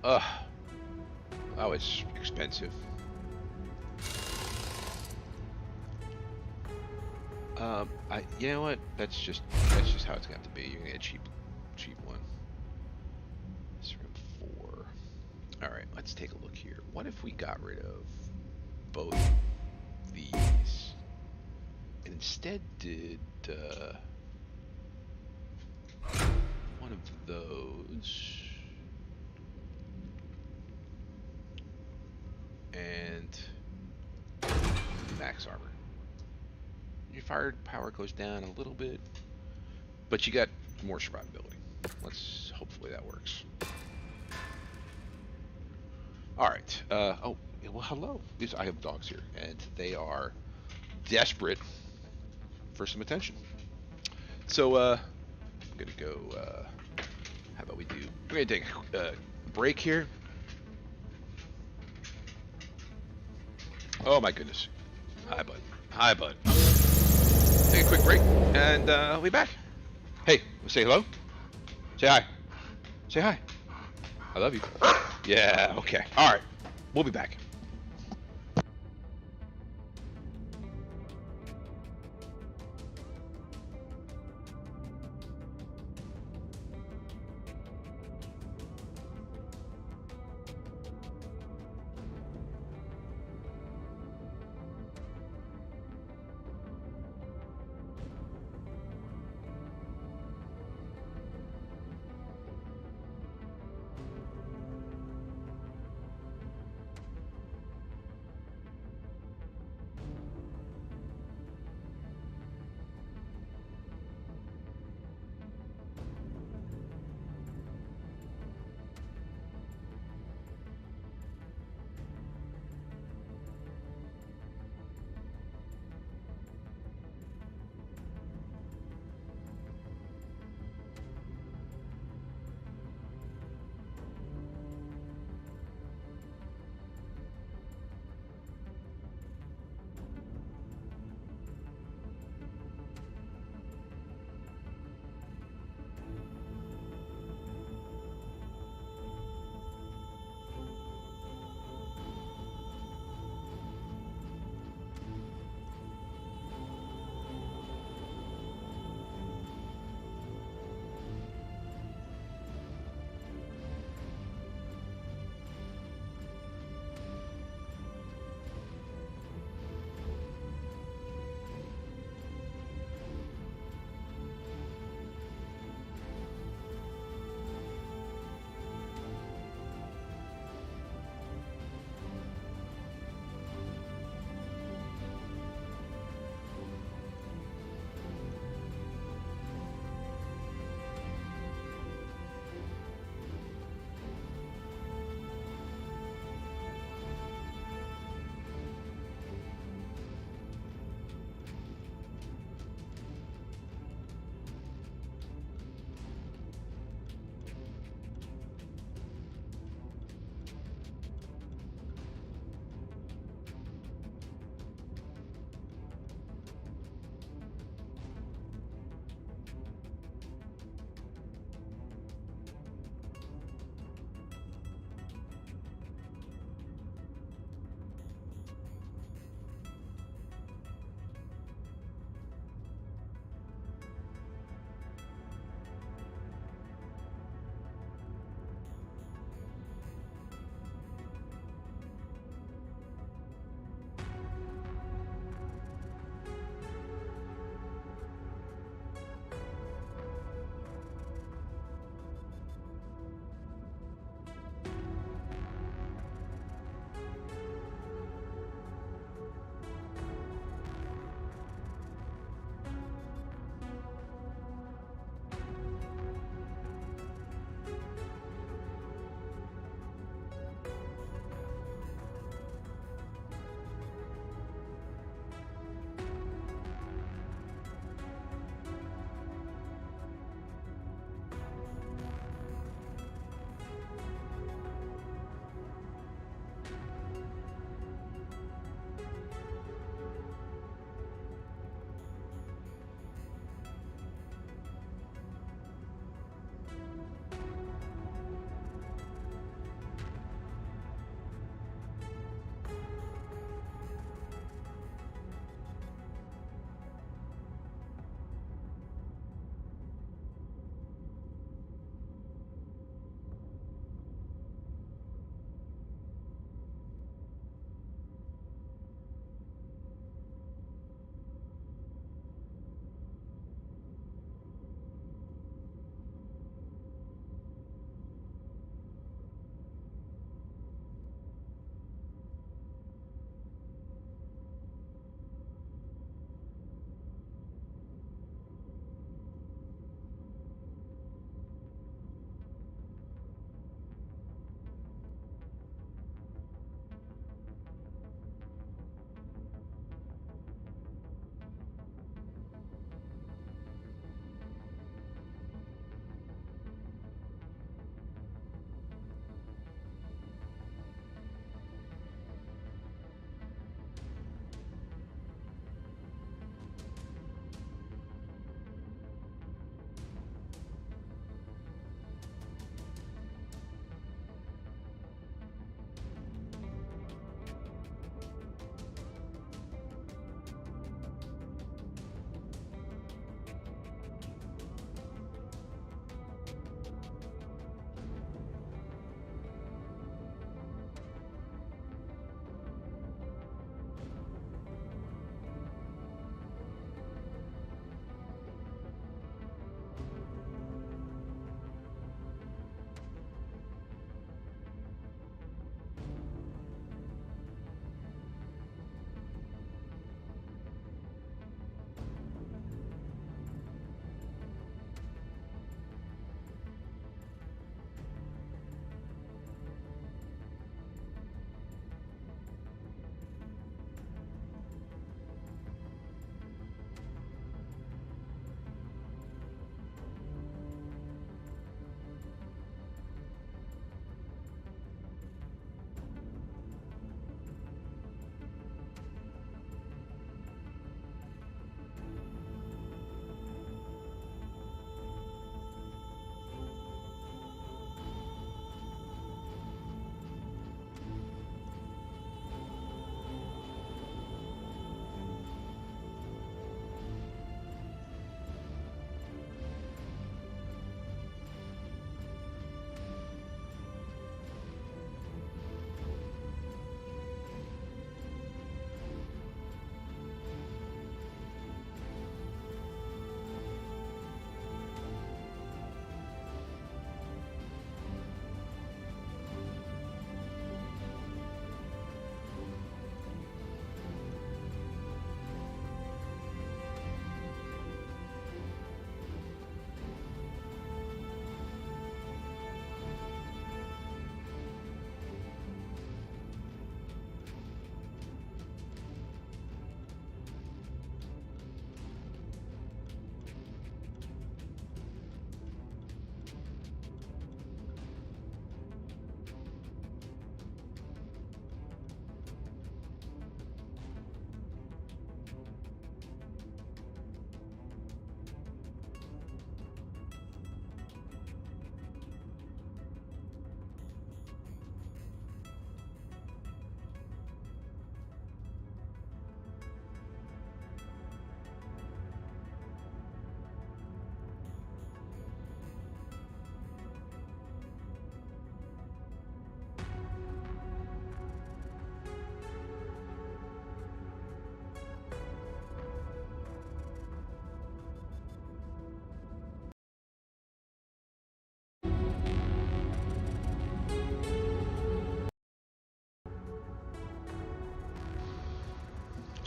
Oh, it's expensive. You know what? That's just how it's got to be. You're gonna get a cheap one. This room 4. All right, let's take a look here. What if we got rid of both these and instead did one of those and max armor? Your firepower goes down a little bit, but you got more survivability. Hopefully that works. All right. Oh, well, hello. I have dogs here, and they are desperate for some attention. So I'm gonna go. How about we do? We're gonna take a break here. Oh my goodness. Hi, bud. Hi, bud. Take a quick break, and we'll be back. Hey, say hello. Say hi. Say hi. I love you. Yeah, okay. All right. We'll be back.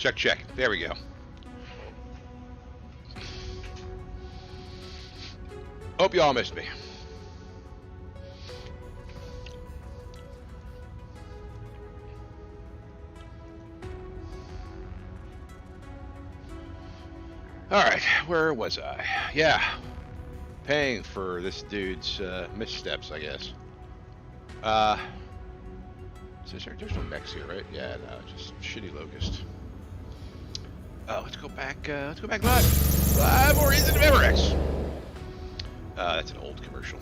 Check, check. There we go. Hope you all missed me. Alright, where was I? Yeah. Paying for this dude's missteps, I guess. So there's no mechs here, right? Yeah, no, just shitty locust. Let's go back live. Live or is it Memorex? That's an old commercial.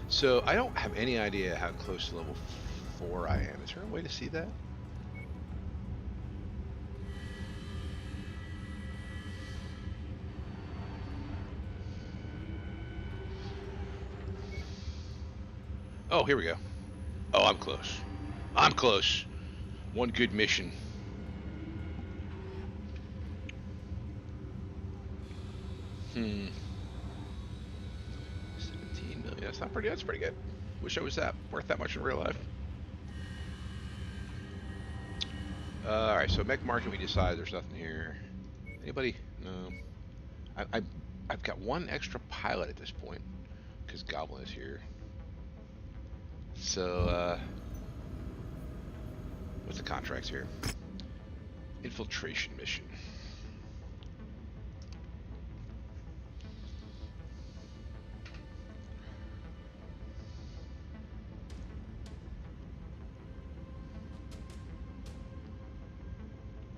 So I don't have any idea how close to level 4 I am. Is there a way to see that? Oh, here we go. Oh, I'm close. I'm close. One good mission. Hmm. 17 million. That's not pretty. That's pretty good. Wish I was worth that much in real life. All right. So mech market. We decided there's nothing here. Anybody? No. I've got one extra pilot at this point because Goblin is here. So, what's the contracts here? Infiltration mission.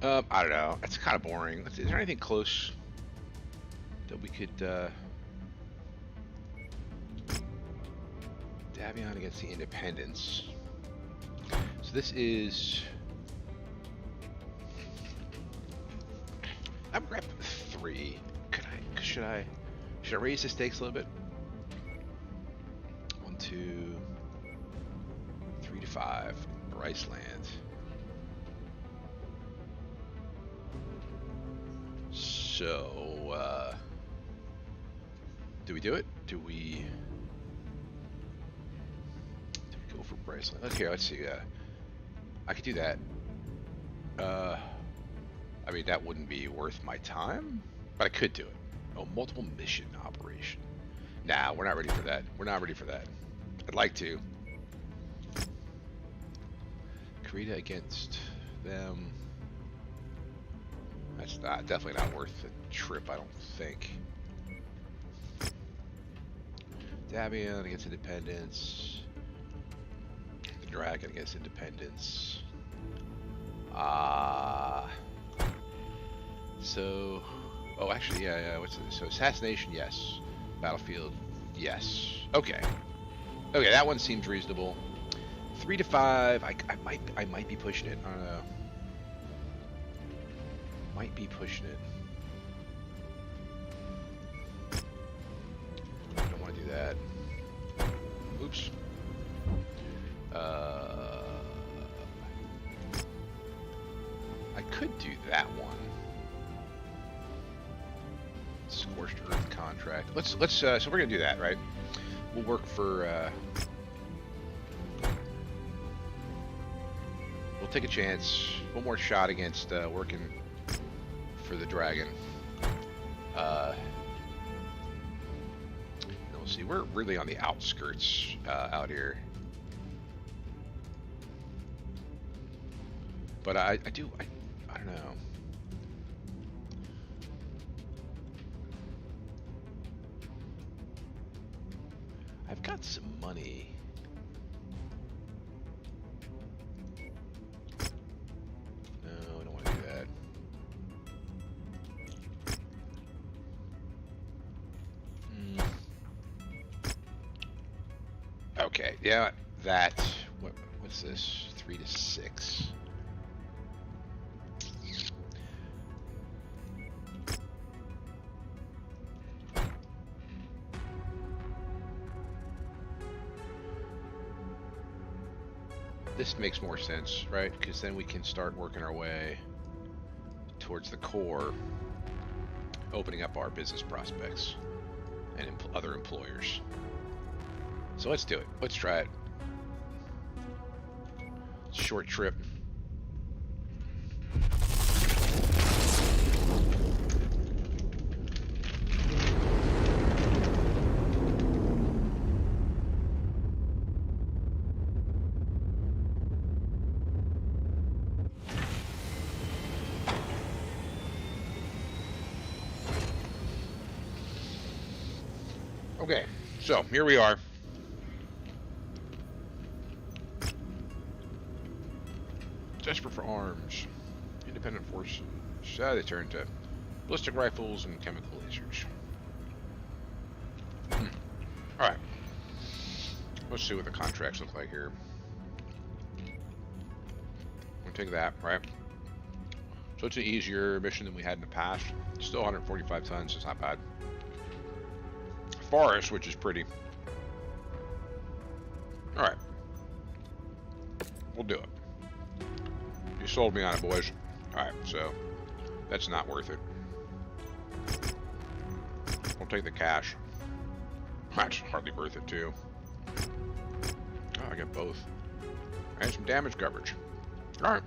I don't know. It's kind of boring. Is there anything close that we could, Davion against the Independents. So this is... I'm rep 3. Should I raise the stakes a little bit? 1, 2, 3 to 5. Bryceland. So, do we do it? Do we go for Bryceland? Let's see. I could do that. I mean, that wouldn't be worth my time, but I could do it. Oh, multiple mission operation. Nah, we're not ready for that. We're not ready for that. I'd like to. Krita against them. That's definitely not worth the trip, I don't think. Davion against Independence. The Dragon against Independence. So... Oh, actually, yeah, what's this? So, Assassination, yes. Battlefield, yes. Okay. Okay, that one seems reasonable. 3 to 5, I might be pushing it. I don't know. Might be pushing it. Don't want to do that. Oops. I could do that one. Scorched Earth contract. So we're gonna do that, right? We'll work for. We'll take a chance. One more shot against working for the Dragon. We'll see. We're really on the outskirts out here. But I don't know. I've got some money. No, I don't want to do that. Okay, yeah, that. What's this? 3 to 6. This makes more sense, right? Because then we can start working our way towards the core, opening up our business prospects and other employers. So let's do it. Let's try it. Short trip. Okay, so here we are. Desperate for arms. Independent forces. They turn to ballistic rifles and chemical lasers. Alright. Let's see what the contracts look like here. We'll take that, right? So it's an easier mission than we had in the past. Still 145 tons, it's not bad. Forest, which is pretty. Alright. We'll do it. You sold me on it, boys. Alright, so that's not worth it. We'll take the cash. That's hardly worth it, too. Oh, I got both. And some damage coverage. Alright.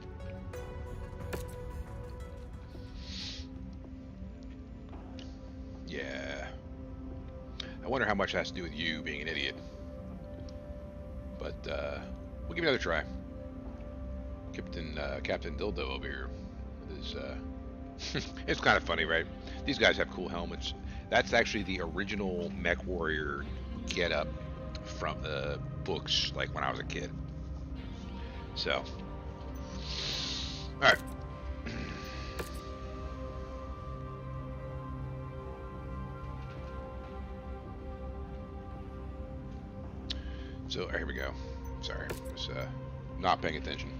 Yeah. I wonder how much that has to do with you being an idiot. But, we'll give it another try. Captain Dildo over here. With his, it's kind of funny, right? These guys have cool helmets. That's actually the original Mechwarrior get-up from the books, like when I was a kid. So. Alright. So, here we go. Sorry, I was not paying attention.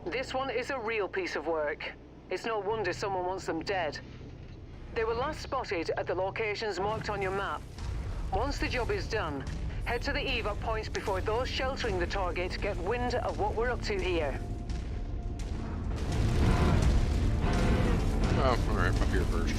This one is a real piece of work. It's no wonder someone wants them dead. They were last spotted at the locations marked on your map. Once the job is done, head to the evac points before those sheltering the target get wind of what we're up to here. Oh, alright, up here first.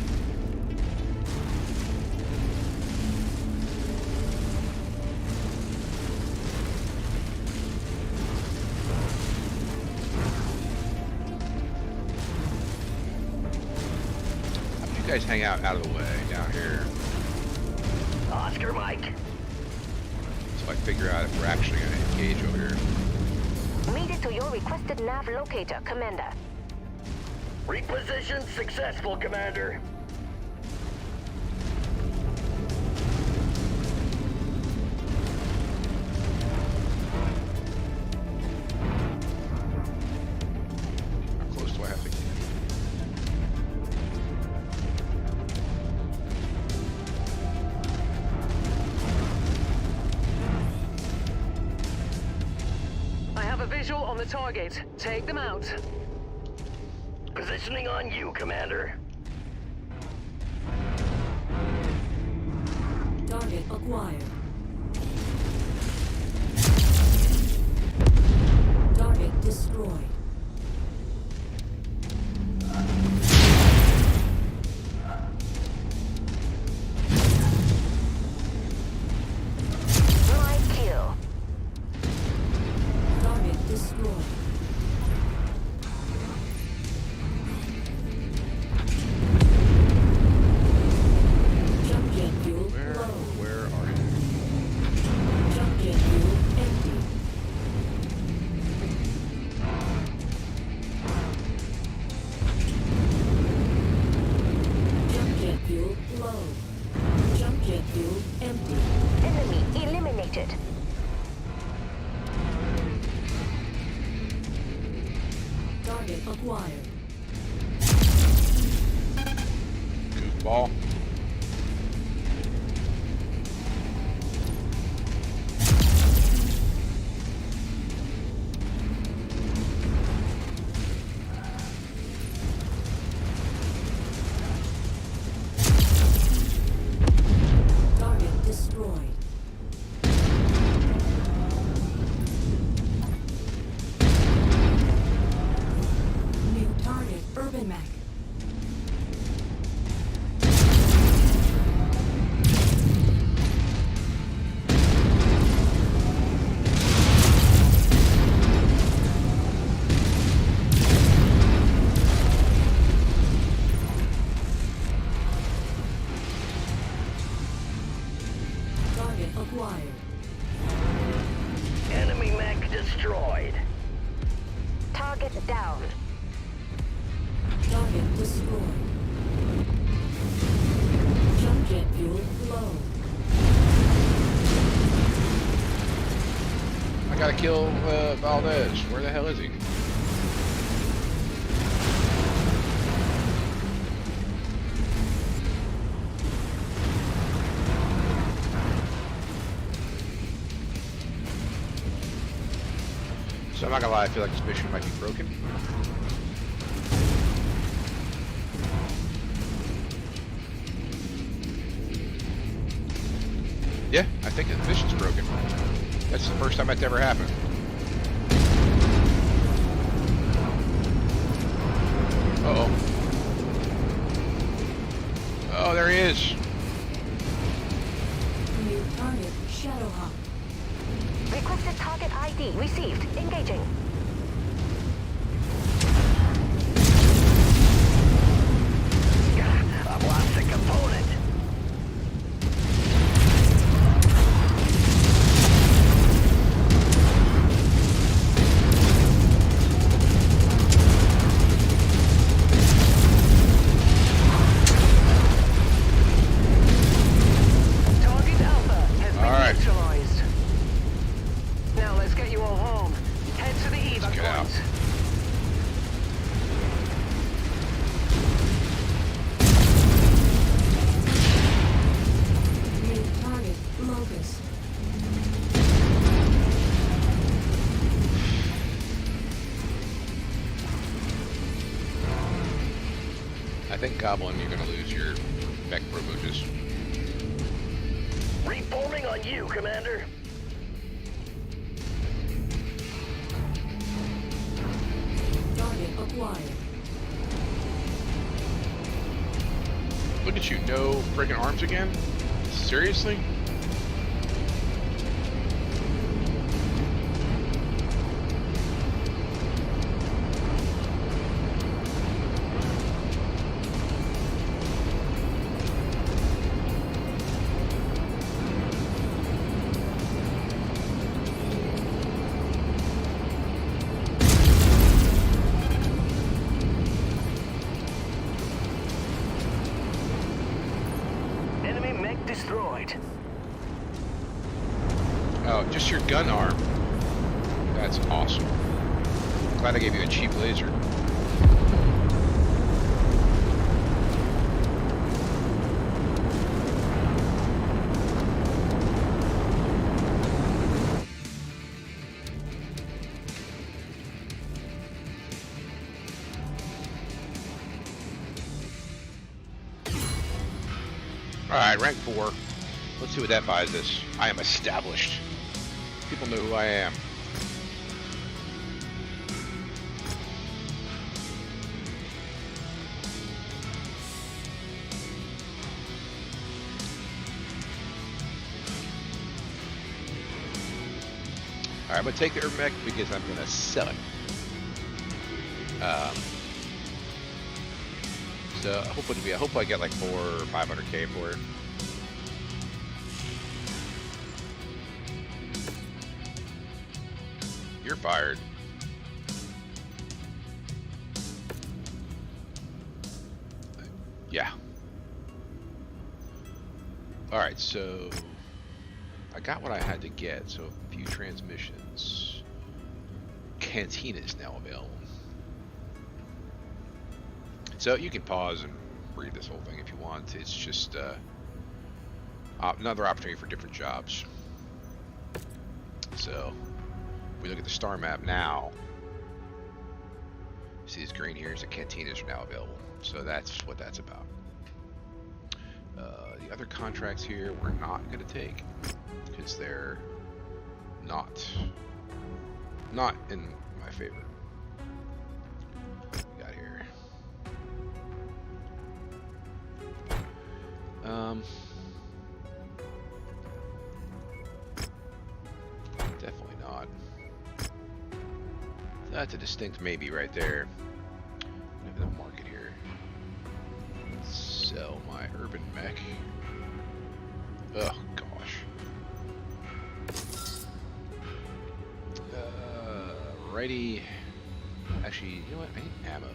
You guys hang out of the way down here, Oscar Mike. so I figure out if we're actually going to engage over here. Made it to your requested nav locator, Commander. Reposition successful, Commander. How close do I have to get? I have a visual on the target. Take them out. Positioning on you, Commander. Target acquired. Target destroyed. My kill. Target destroyed. Jump jet fuel low. Where are you? Jump jet fuel empty. Jump jet fuel low. Jump jet fuel empty. Enemy eliminated. Target acquired. Goofball. Target destroyed. New target, Urban Mac. Target acquired. Enemy mech destroyed. Target down. Target destroyed. Jump jet fuel low. I gotta kill Valdez. Where the hell is he? So I'm not gonna lie, I feel like this mission might be broken. Yeah, I think the mission's broken. That's the first time that's ever happened. Uh-oh. Oh, there he is. New target Shadowhawk. Requested target ID received. Engaging. I've lost a component. Target Alpha has been All right. neutralized. Now let's get you all home. Head to the evac get out. point. New target Locust. I think Goblin, you're gonna lose your mech privileges. Reforming on you, Commander. Target acquired. Look at you, no freaking arms again? Seriously? Enemy mech destroyed. Oh, just your gun arm. That's awesome. Glad I gave you a cheap laser. Alright, rank 4. Let's see what that buys us. I am established. People know who I am. Alright, I'm going to take the Urmech because I'm going to sell it. So I hope I get like 400 or 500k for it. You're fired. Yeah. Alright, so I got what I had to get, so a few transmissions. Cantina is now available. So you can pause and read this whole thing if you want. It's just another opportunity for different jobs. So if we look at the star map now, see this green here is the cantinas are now available. So that's what that's about. The other contracts here we're not going to take because they're not in my favor. We got here. Definitely not. That's a distinct maybe right there. Look at the market here. Sell my urban mech. Oh gosh. Righty. Actually, you know what? I need ammo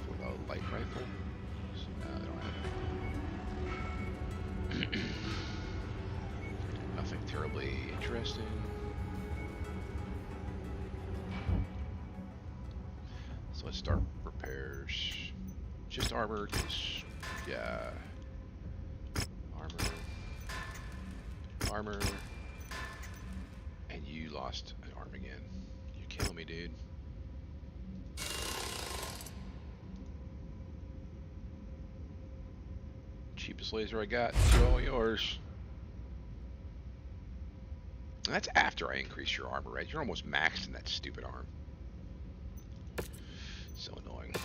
for the light rifle. So, no, I don't have it. Nothing terribly interesting. So let's start repairs. Just armor, 'cause, yeah. Armor. And you lost an arm again. You're killing me, dude. Cheapest laser I got. It's all yours. And that's after I increase your armor, right? You're almost maxed in that stupid arm. So annoying.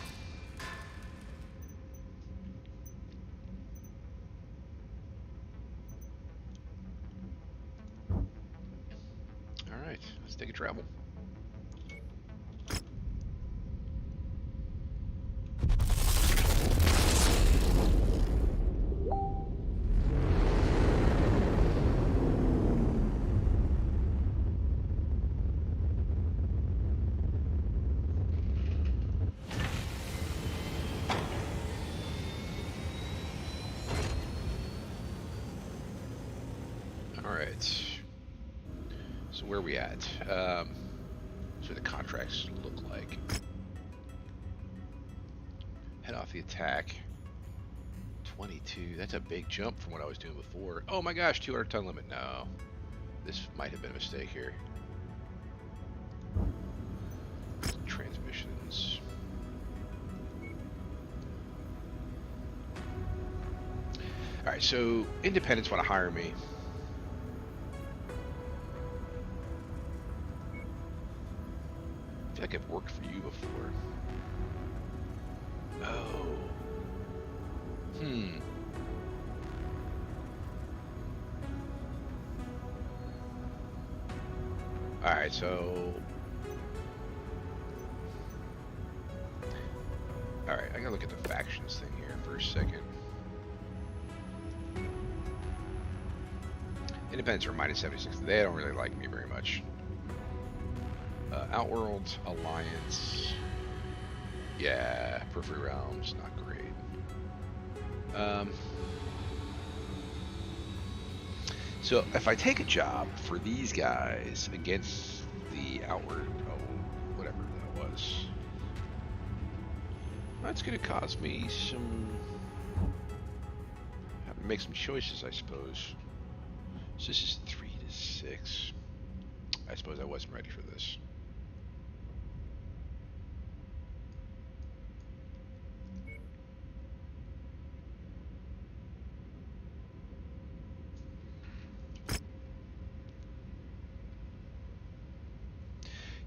Alright, let's take a travel. Alright. So where are we at? So the contracts look like. Head off the attack. 22. That's a big jump from what I was doing before. Oh my gosh, 200 ton limit. No. This might have been a mistake here. Transmissions. Alright, so independents want to hire me. I feel like I've worked for you before. Oh. Alright, so... Alright, I gotta look at the factions thing here for a second. Independents are minus 76. They don't really like me very much. Outworld, Alliance. Yeah, Periphery Realms, not great. So if I take a job for these guys against the Outward, whatever that was, that's going to cost me some. Have to make some choices, I suppose. So this is 3 to 6. I suppose I wasn't ready for this.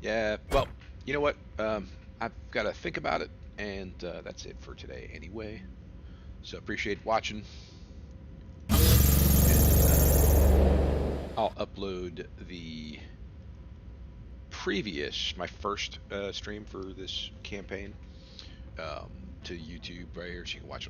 Yeah, well, you know what? I've got to think about it, and that's it for today anyway. So appreciate watching. I'll upload the my first stream for this campaign to YouTube right here, so you can watch it on